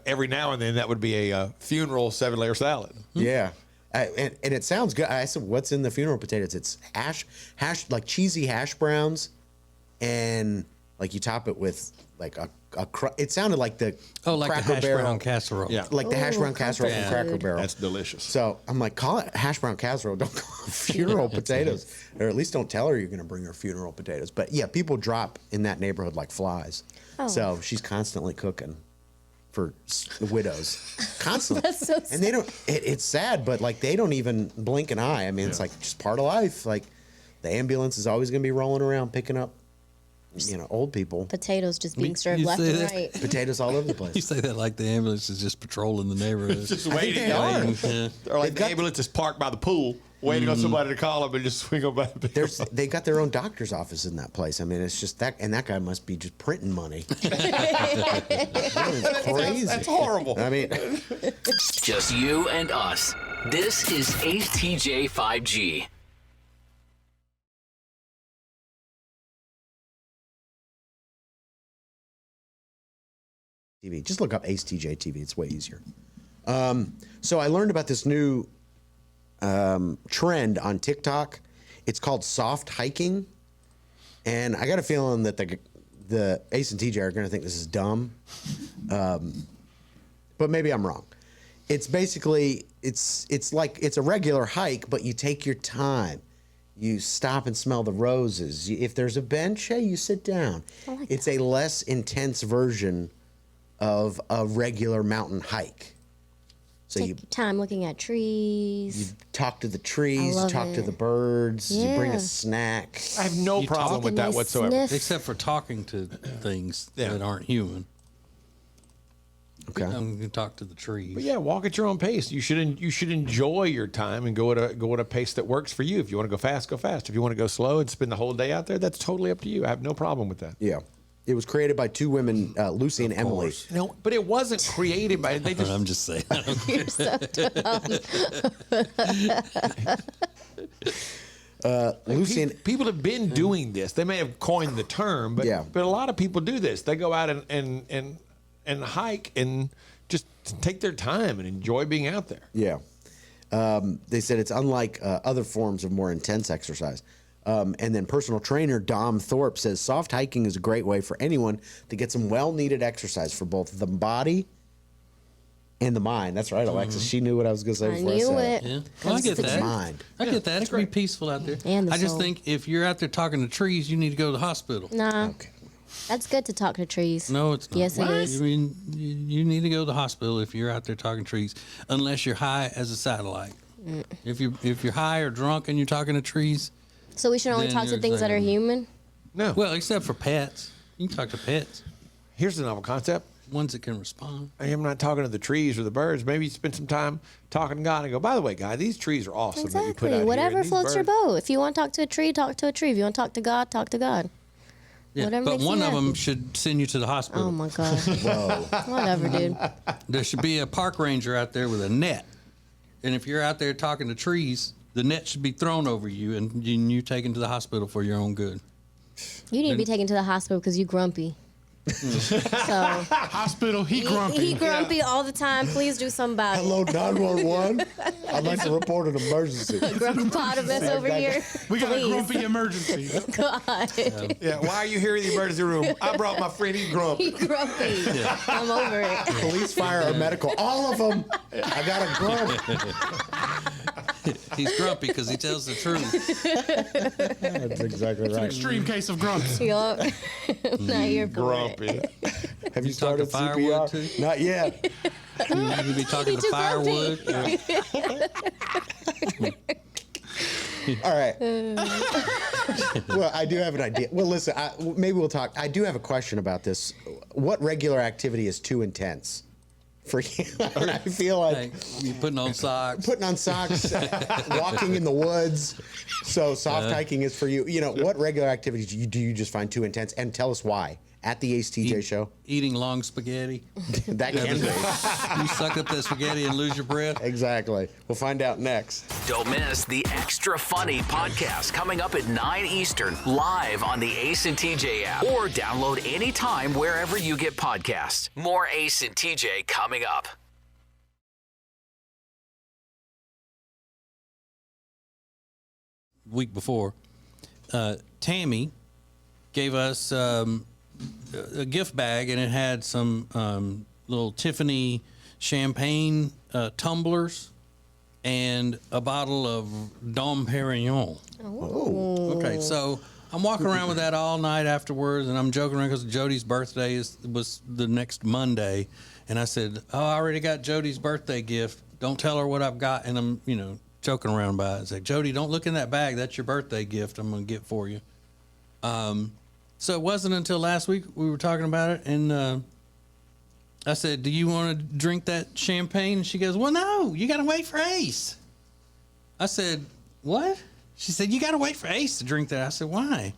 every now and then that would be a funeral 7-layer salad. Yeah. And it sounds good. I said, "What's in the funeral potatoes?" It's hash, like cheesy hash browns, and like you top it with like it sounded like the like the Cracker hash Barrel, brown casserole. Yeah. like the hash brown casserole from comfort Cracker food. Barrel. That's delicious. So I'm like, call it hash brown casserole. Don't call it funeral potatoes, or at least don't tell her you're going to bring her funeral potatoes. But yeah, people drop in that neighborhood like flies. Oh. So she's constantly cooking for widows, constantly. That's so and they don't. It's sad, but like they don't even blink an eye. I mean, it's like just part of life. Like the ambulance is always going to be rolling around picking up, old people. Potatoes just being served you left say and that? right. Potatoes all over the You place. say that like the ambulance is just patrolling the neighborhood. Just I think waiting. they are. Yeah. Or like They've the got- ambulance is parked by the pool, waiting on somebody to call them and just swing them back. They got their own doctor's office in that place. I mean, it's just that, and that guy must be just printing money. It's crazy. That's horrible. I mean, Just you and us. This is Ace TJ 5G. TV. Just look up Ace TJ TV. It's way easier. So I learned about this new trend on TikTok. It's called soft hiking, and I got a feeling that the Ace and TJ are going to think this is dumb, but maybe I'm wrong. It's basically it's like it's a regular hike, but you take your time. You stop and smell the roses. If there's a bench, hey, you sit down. It's a less intense version of a regular mountain hike. So Take your time looking at trees. you talk to the trees, love talk to it. the birds, you bring Yeah. a snack. I have no You problem talk with a that nice whatsoever. sniff. Except for talking to things Yeah. that aren't human. Okay. I'm going to talk to the trees. But yeah, walk at your own pace. You should enjoy your time and go at a pace that works for you. If you want to go fast, go fast. If you want to go slow and spend the whole day out there, that's totally up to you. I have no problem with that. Yeah. It was created by two women, Lucy and Emily. course. No, but it wasn't created by they just. I'm just saying. You're so dumb. Lucy and People have been doing this. They may have coined the term, but Yeah. but a lot of people do this. They go out and hike and just take their time and enjoy being out there. yeah. They said it's unlike other forms of more intense exercise. And then personal trainer Dom Thorpe says soft hiking is a great way for anyone to get some well-needed exercise for both the body and the mind. That's right, Alexis. She knew what I was going to say I before I knew said it. Yeah. Well, I get the that. Mind. I get that. It can be peaceful out there. And the I just soul. think if you're out there talking to trees, you need to go to the hospital. Nah, Okay. that's good to talk to trees. No, it's not. Yes, it is. I mean, you need to go to the hospital if you're out there talking trees, unless you're high as a satellite. If you're high or drunk and you're talking to trees, So we should only Then talk to you're things that are saying- human. No. well, except for pets, you can talk to pets, Here's the novel concept. ones that can respond. I am not talking to the trees or the birds. Maybe you spend some time talking to God and go, by the way, guy, these trees are awesome that you put out Exactly. here, Whatever and these floats your birds-" boat. If you want to talk to a tree, talk to a tree. If you want to talk to God, talk to God. Yeah, Whatever but makes you one of them happy. should send you to the hospital. Oh my God. Whatever, dude. There should be a park ranger out there with a net, and if you're out there talking to trees, the net should be thrown over you, and you taken to the hospital for your own good. You need to be taken to the hospital because you grumpy. So Hospital, he grumpy. he grumpy all the time. Please do something about Hello, 911. I'd like to report an emergency. it. Grumpotamus over here. We got a Please. grumpy emergency. God. Yeah, why are you here in the emergency room? I brought my friend, he's grumpy. He grumpy. I'm over it. Police, fire, or medical. All of them. I got a grump. He's grumpy because he tells the truth. That's exactly right. Extreme case of grumps. Yup. I'm not here for it. Grumpy. Have you talk to started firewood, CPR? too? Not yet. You could be talking to too firewood. All right. Well, I do have an idea. Well, listen, maybe we'll talk. I do have a question about this. What regular activity is too intense for you? And I feel like Hey, you putting on socks. putting on socks, walking in the woods. So soft hiking is for you. You know, what regular activities do you just find too intense? And tell us why. At the Ace TJ show. Eating long spaghetti. That can be. You suck up that spaghetti and lose your breath. Exactly. We'll find out next. Don't miss the Extra Funny podcast coming up at 9 Eastern, live on the Ace and TJ app, or download anytime wherever you get podcasts. More Ace and TJ coming up. Week before, Tammy gave us a gift bag, and it had some little Tiffany champagne tumblers and a bottle of Dom Perignon. Oh. Okay, so I'm walking around with that all night afterwards, and I'm joking around because Jody's birthday was the next Monday, and I said, "Oh, I already got Jody's birthday gift. Don't tell her what I've got." And I'm, joking around about it. I said, "Jody, don't look in that bag. That's your birthday gift. I'm gonna get for you." So it wasn't until last week we were talking about it, and I said, "Do you want to drink that champagne?" And she goes, "Well, no, you got to wait for Ace." I said, "What?" She said, "You got to wait for Ace to drink that." I said, "Why?"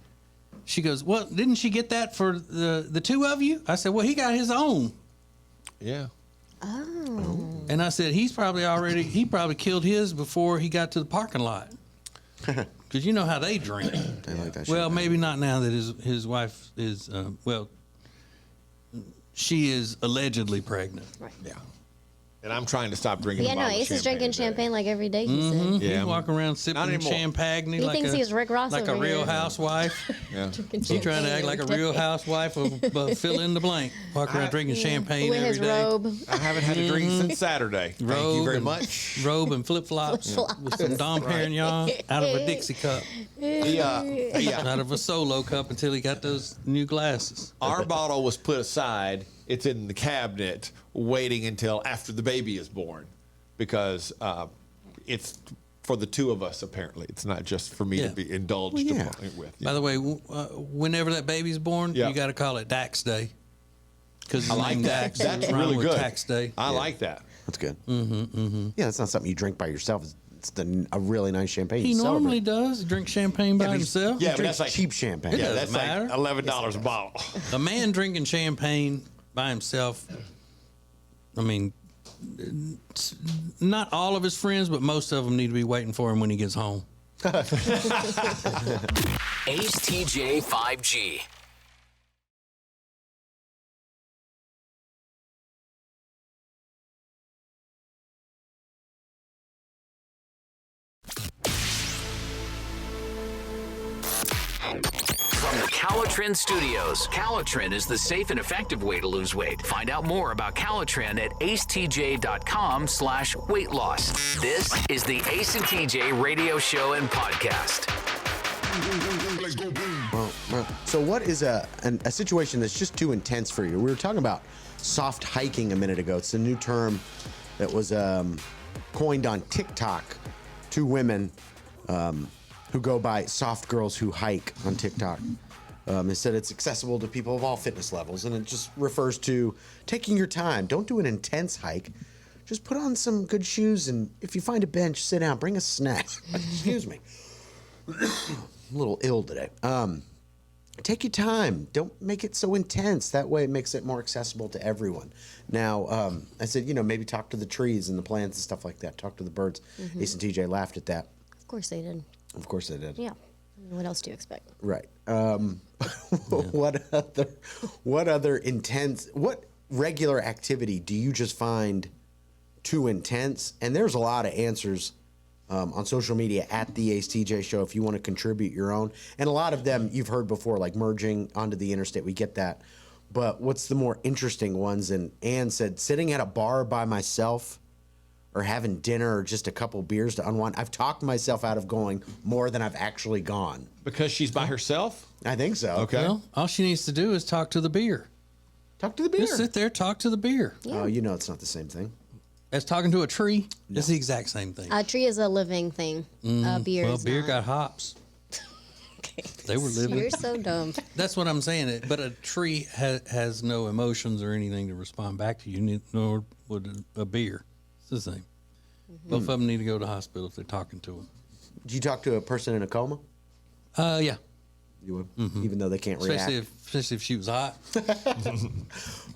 She goes, "Well, didn't she get that for the two of you?" I said, "Well, he got his own." Yeah. And I said, he probably killed his before he got to the parking lot. Because you know how they drink. They like that Well, shit. maybe not now that his wife is, she is allegedly pregnant. Yeah. And I'm trying to stop drinking. Yeah, a no, bottle of Ace is drinking champagne a day. champagne like every day. He said. Yeah, He's walking around sipping anymore. champagne. He thinks he's Rick Ross like a over real here. housewife. Yeah. He's trying to act like a real housewife of fill in the blank. Walk around drinking champagne With every his day. robe. I haven't had a drink since Saturday. Thank you very and- much. Robe and flip flops with some Dom Perignon out of a Dixie cup, Yeah. out of a Solo cup until he got those new glasses. Our bottle was put aside. It's in the cabinet waiting until after the baby is born because it's for the two of us, apparently. It's not just for me Yeah. to be indulged with. By the way, whenever that baby's born, Yeah. you got to call it Dax Day. Because I like that. Dax. That's It's wrong really with good. Tax Day. I like that. That's good. Yeah, that's not something you drink by yourself. It's a really nice champagne. He You normally celebrate. does drink champagne by himself. Yeah, but Drink that's like cheap champagne. Yeah, doesn't that's matter. like $11 a bottle. A man drinking champagne by himself, I mean, not all of his friends, but most of them need to be waiting for him when he gets home. Ace TJ 5G. From the Calitrin Studios, Calitrin is the safe and effective way to lose weight. Find out more about Calitrin at acetj.com/weight loss. This is the Ace and TJ radio show and podcast. So what is a situation that's just too intense for you? We were talking about soft hiking a minute ago. It's a new term that was coined on TikTok. Two women who go by soft girls who hike on TikTok. They said it's accessible to people of all fitness levels, and it just refers to taking your time. Don't do an intense hike. Just put on some good shoes, and if you find a bench, sit down. Bring a snack. Excuse me. I'm a little ill today. Take your time. Don't make it so intense. That way it makes it more accessible to everyone. Now, I said, maybe talk to the trees and the plants and stuff like that. Talk to the birds. Ace and TJ laughed at that. Of course they did. Of course they did. Yeah. What else do you expect? Right. What regular activity do you just find too intense? And there's a lot of answers on social media at the Ace TJ Show if you want to contribute your own. And a lot of them you've heard before, like merging onto the interstate. We get that. But what's the more interesting ones? And Ann said, sitting at a bar by myself or having dinner or just a couple beers to unwind. I've talked myself out of going more than I've actually gone. Because she's by herself? I think so. Okay. Well, all she needs to do is talk to the beer. Talk to the beer. Just sit there, talk to the beer. Oh, it's not the same thing. As talking to a tree, it's the exact same thing. A tree is a living thing. Beer Well, is beer not. got hops. They were living. You're so dumb. That's what I'm saying. But a tree has no emotions or anything to respond back to you, nor would a beer. It's the same. Both of them need to go to the hospital if they're talking to them. Do you talk to a person in a coma? Yeah. You would, even though they can't Especially react. especially if she was hot.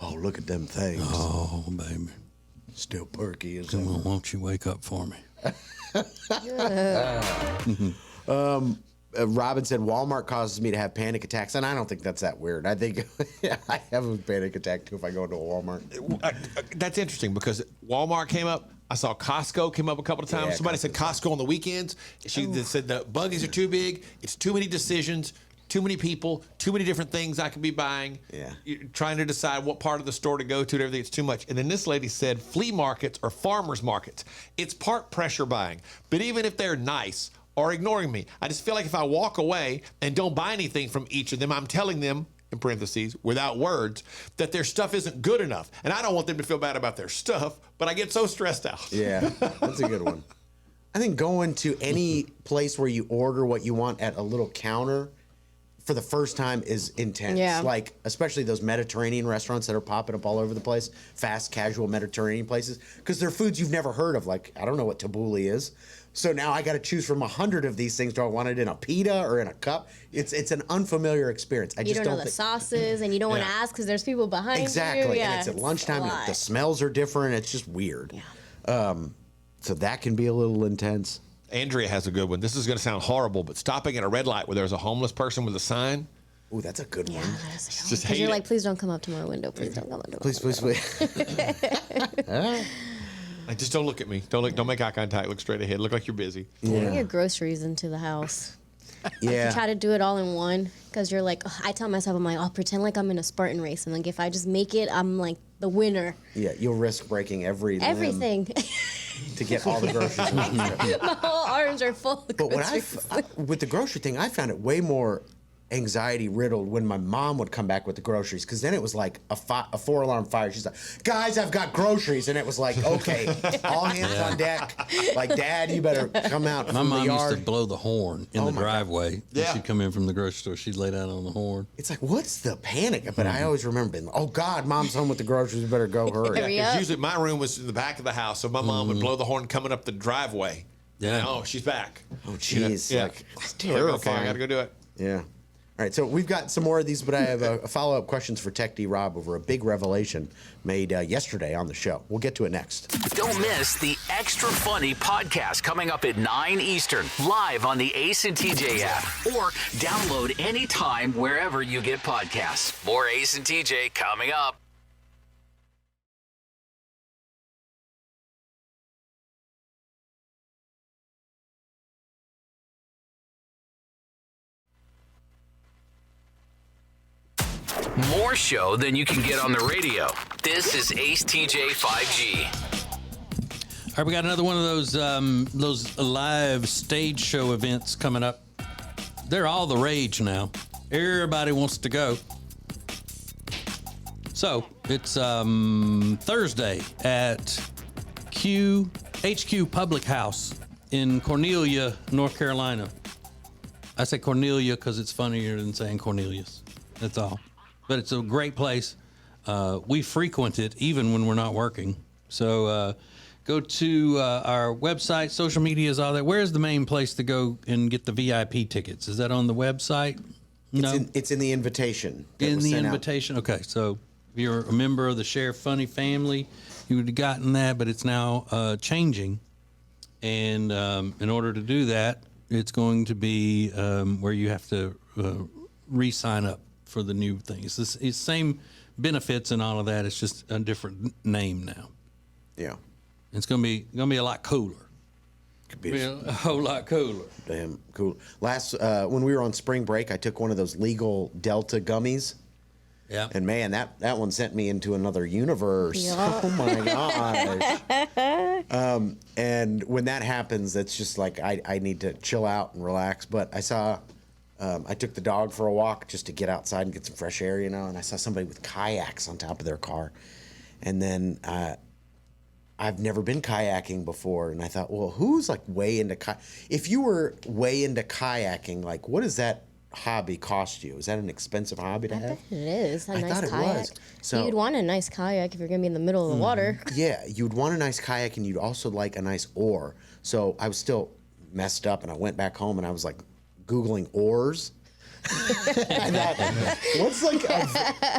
Oh, look at them things. Oh, baby. Still perky as Come hell. on, won't you wake up for me? Robin said Walmart causes me to have panic attacks, and I don't think that's that weird. I think I have a panic attack too if I go into a Walmart. That's interesting because Walmart came up. I saw Costco came up a couple of times. Yeah, Somebody said Costco on the weekends. They said the buggies are too big. It's too many decisions, too many people, too many different things I could be buying. Yeah. You're trying to decide what part of the store to go to and everything. It's too much. And then this lady said flea markets or farmers markets. It's part pressure buying. But even if they're nice or ignoring me, I just feel like if I walk away and don't buy anything from each of them, I'm telling them, in parentheses, without words, that their stuff isn't good enough. And I don't want them to feel bad about their stuff, but I get so stressed out. Yeah, that's a good one. I think going to any place where you order what you want at a little counter for the first time is intense. Yeah. Like, especially those Mediterranean restaurants that are popping up all over the place, fast, casual Mediterranean places, because they're foods you've never heard of. Like, I don't know what tabbouleh is. So now I got to choose from 100 of these things. Do I want it in a pita or in a cup? It's an unfamiliar experience. I You just don't know don't the think. sauces, and you don't want to ask because there's people behind you. Exactly. Yeah, And it's at a lunchtime. And lot. the smells are different. It's just weird. Yeah. So that can be a little intense. Andrea has a good one. This is going to sound horrible, but stopping at a red light where there's a homeless person with a sign Ooh, that's a good one. Just Because hate you're it. like, please don't come up to my window. Please don't come up to my Please. Like, just don't look at me. Don't make eye contact. Look straight ahead. Look like you're busy. Bring your groceries into the house. Yeah. Try to do it all in one because you're like, I tell myself, I'm like, I'll pretend like I'm in a Spartan race. And like, if I just make it, I'm like the winner. Yeah, you'll risk breaking Everything. to get all the groceries. My whole arms are full of But what groceries. with the grocery thing, I found it way more anxiety riddled when my mom would come back with the groceries, because then it was like a 4-alarm fire. She's like, guys, I've got groceries. And it was like, okay, all hands on deck. Like, Dad, you better come out My from mom the used yard. to blow the horn in the my God. driveway. Yeah. She'd come in from the grocery store. She'd lay down on the horn. It's like, what's the panic? But I always remember being, oh, God, Mom's home with the groceries. We better go hurry. Hurry Because up. usually my room was in the back of the house, so my mom would blow the horn coming up the driveway. Yeah. And, oh, she's back. Oh, jeez. Yeah. Like, it's Okay, terrifying. I got to go do it. Yeah. All right, so we've got some more of these, but I have a follow-up questions for Tech D Rob over a big revelation made yesterday on the show. We'll get to it next. Don't miss the Extra Funny podcast coming up at 9 Eastern, live on the Ace and TJ app, or download anytime wherever you get podcasts. More Ace and TJ coming up. More show than you can get on the radio. This is Ace TJ 5G. All right, we got another one of those live stage show events coming up. They're all the rage now. Everybody wants to go. So it's Thursday at HQ Public House in Cornelia, North Carolina. I say Cornelia because it's funnier than saying Cornelius. That's all. But it's a great place. We frequent it even when we're not working. So go to our website, social media is all that. Where's the main place to go and get the VIP tickets? Is that on the website? No. It's in the invitation. that In was the sent out. invitation? Okay, so if you're a member of the Sheriff Funny family, you would have gotten that, but it's now changing. And in order to do that, it's going to be where you have to re-sign up for the new thing. It's the same benefits and all of that. It's just a different name now. Yeah. It's going to be a lot cooler. Could be Be a whole lot cooler. damn cool. Last when we were on spring break, I took one of those legal Delta gummies. Yeah. And man, that one sent me into another universe. Yeah. Oh my gosh. And when that happens, it's just like I need to chill out and relax. But I saw, I took the dog for a walk just to get outside and get some fresh air, and I saw somebody with kayaks on top of their car. And then I've never been kayaking before, and I thought, well, who's like way into if you were way into kayaking, like what does that hobby cost you? Is that an expensive hobby to have? It is a I nice thought it kayak. was. So- You'd want a nice kayak if you're gonna be in the middle of the water. Yeah, you'd want a nice kayak, and you'd also like a nice oar. So I was still messed up, and I went back home, and I was like Googling oars. And what's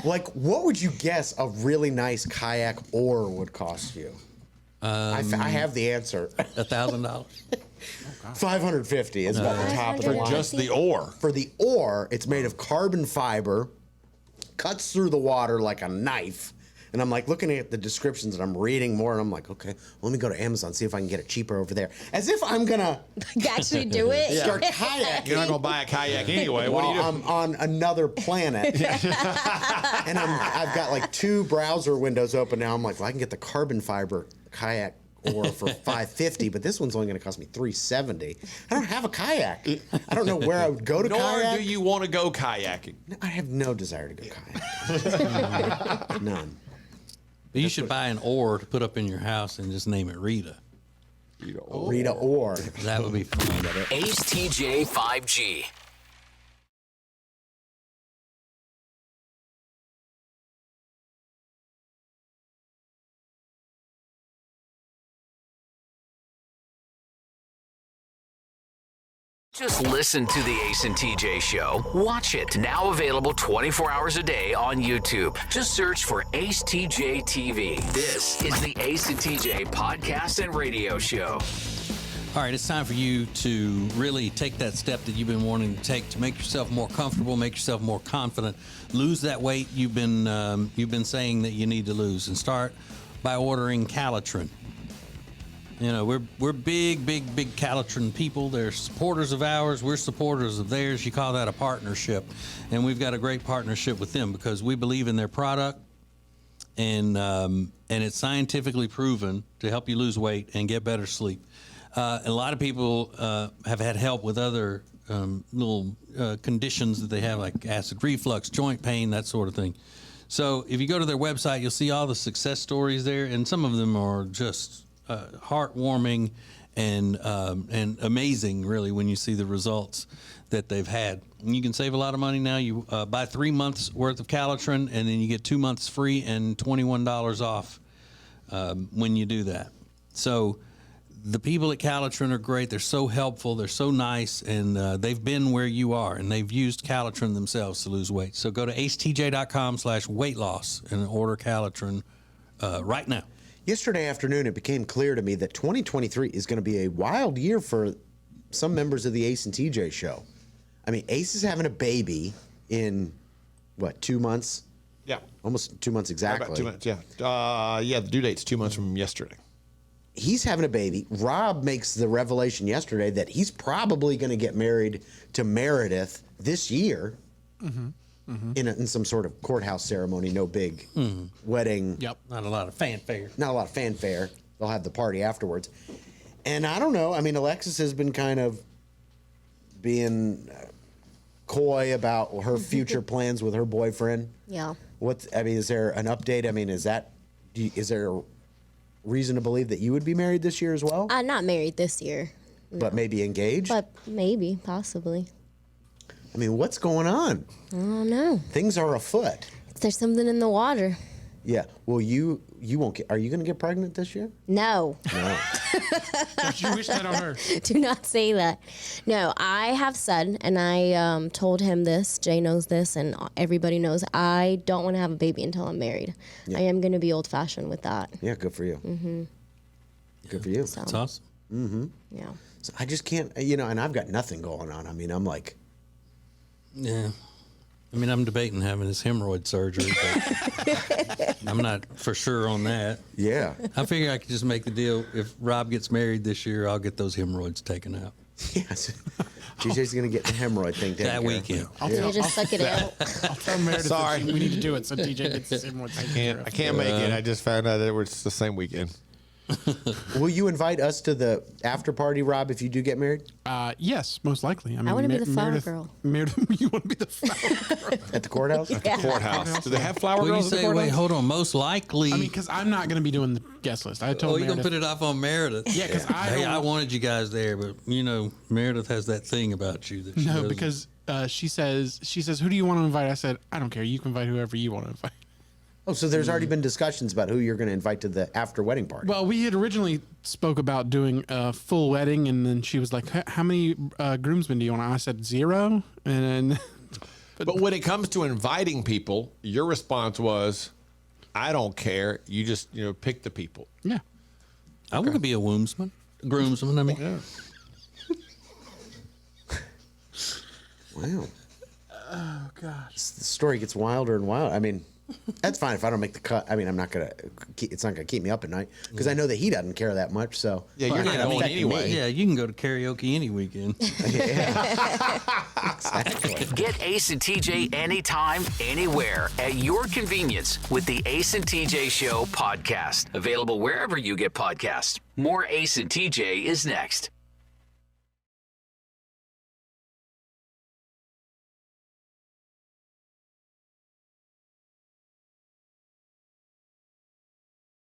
like what would you guess a really nice kayak oar would cost you? I have the answer. $1,000. $550 is about the top of the For line. Just the ore. For the oar, it's made of carbon fiber, cuts through the water like a knife. And I'm like looking at the descriptions and I'm reading more, and I'm like, okay, let me go to Amazon, see if I can get it cheaper over there. As if I'm gonna Actually do it. start kayaking. You're not going to buy a kayak anyway. What are you while doing? I'm on another planet. And I've got like 2 browser windows open now. I'm like, well, I can get the carbon fiber kayak oar for $550, but this one's only going to cost me $370. I don't have a kayak. I don't know where I would go to Nor kayak. do you want to go kayaking. I have no desire to go kayaking. None. But you should buy an oar to put up in your house and just name it Rita. Rita Oar. That would be fun. Ace TJ 5G. Just listen to the Ace and TJ show. Watch it. Now available 24 hours a day on YouTube. Just search for Ace TJ TV. This is the Ace and TJ podcast and radio show. All right, it's time for you to really take that step that you've been wanting to take to make yourself more comfortable, make yourself more confident, lose that weight you've been saying that you need to lose, and start by ordering Calitrin. You know, we're big Calitrin people. They're supporters of ours. We're supporters of theirs. You call that a partnership, and we've got a great partnership with them because we believe in their product, and it's scientifically proven to help you lose weight and get better sleep. A lot of people have had help with other little conditions that they have, like acid reflux, joint pain, that sort of thing. So if you go to their website, you'll see all the success stories there, and some of them are just heartwarming and amazing, really, when you see the results that they've had. And you can save a lot of money now. You buy 3 months worth of Calitrin, and then you get 2 months free and $21 off when you do that. So the people at Calitrin are great. They're so helpful. They're so nice, and they've been where you are, and they've used Calitrin themselves to lose weight. So go to acetj.com/weight loss and order Calitrin right now. Yesterday afternoon, it became clear to me that 2023 is going to be a wild year for some members of the Ace and TJ show. I mean, Ace is having a baby in, 2 months? Yeah. Almost 2 months exactly. About 2 months, yeah. The due date's 2 months from yesterday. He's having a baby. Rob makes the revelation yesterday that he's probably going to get married to Meredith this year in some sort of courthouse ceremony. No big wedding. Yep. Not a lot of fanfare. Not a lot of fanfare. They'll have the party afterwards. And I don't know. I mean, Alexis has been kind of being coy about her future plans with her boyfriend. Yeah. Is there an update? I mean, is there a reason to believe that you would be married this year as well? I'm not married this year. But maybe engaged? But maybe, possibly. I mean, what's going on? I don't know. Things are afoot. There's something in the water. Yeah. Well, you won't get. Are you going to get pregnant this year? No. No. Don't you wish that on her? Do not say that. No, I have said, and I told him this, Jay knows this, and everybody knows, I don't want to have a baby until I'm married. Yeah. I am going to be old-fashioned with that. Yeah, good for you. Good for you. So, That's awesome. yeah. So I just can't, and I've got nothing going on. I mean, I'm like, Yeah. I mean, I'm debating having his hemorrhoid surgery, but I'm not for sure on that. yeah. I figure I could just make the deal. If Rob gets married this year, I'll get those hemorrhoids taken out. Yes. TJ's going to get the hemorrhoid thing taken That care of. weekend. You just suck it out. I'll tell Meredith Sorry. that we need to do it so DJ gets the same one. I can't make it. I just found out that it was the same weekend. Will you invite us to the after party, Rob, if you do get married? Yes, most likely. I mean, wanna be the flower girl. Meredith, you want to be the flower girl? At the courthouse? Courthouse. Do they have flower Well, you girls at the say, courthouse? wait, hold on. Most likely. I mean, because I'm not going to be doing the guest list. I told Oh, you're going to Meredith. put it off on Meredith. Yeah, 'cause I Hey, don't- I wanted you guys there, but, Meredith has that thing about you that she No, doesn't- because she says, who do you want to invite? I said, I don't care. You can invite whoever you want to invite. Oh, so there's already been discussions about who you're going to invite to the after wedding party. Well, we had originally spoke about doing a full wedding, and then she was like, how many groomsmen do you want? I said 0. And then, But when it comes to inviting people, your response was, I don't care. You just, pick the people. yeah. I want to be a groomsman, I mean. Yeah. Wow. Oh, God. The story gets wilder and wilder. I mean, that's fine if I don't make the cut. I mean, it's not going to keep me up at night because I know that he doesn't care that much. So Yeah, you're not Not going affecting anyway. me. Yeah, you can go to karaoke any weekend. Exactly. Get Ace and TJ anytime, anywhere, at your convenience with the Ace and TJ Show podcast. Available wherever you get podcasts. More Ace and TJ is next.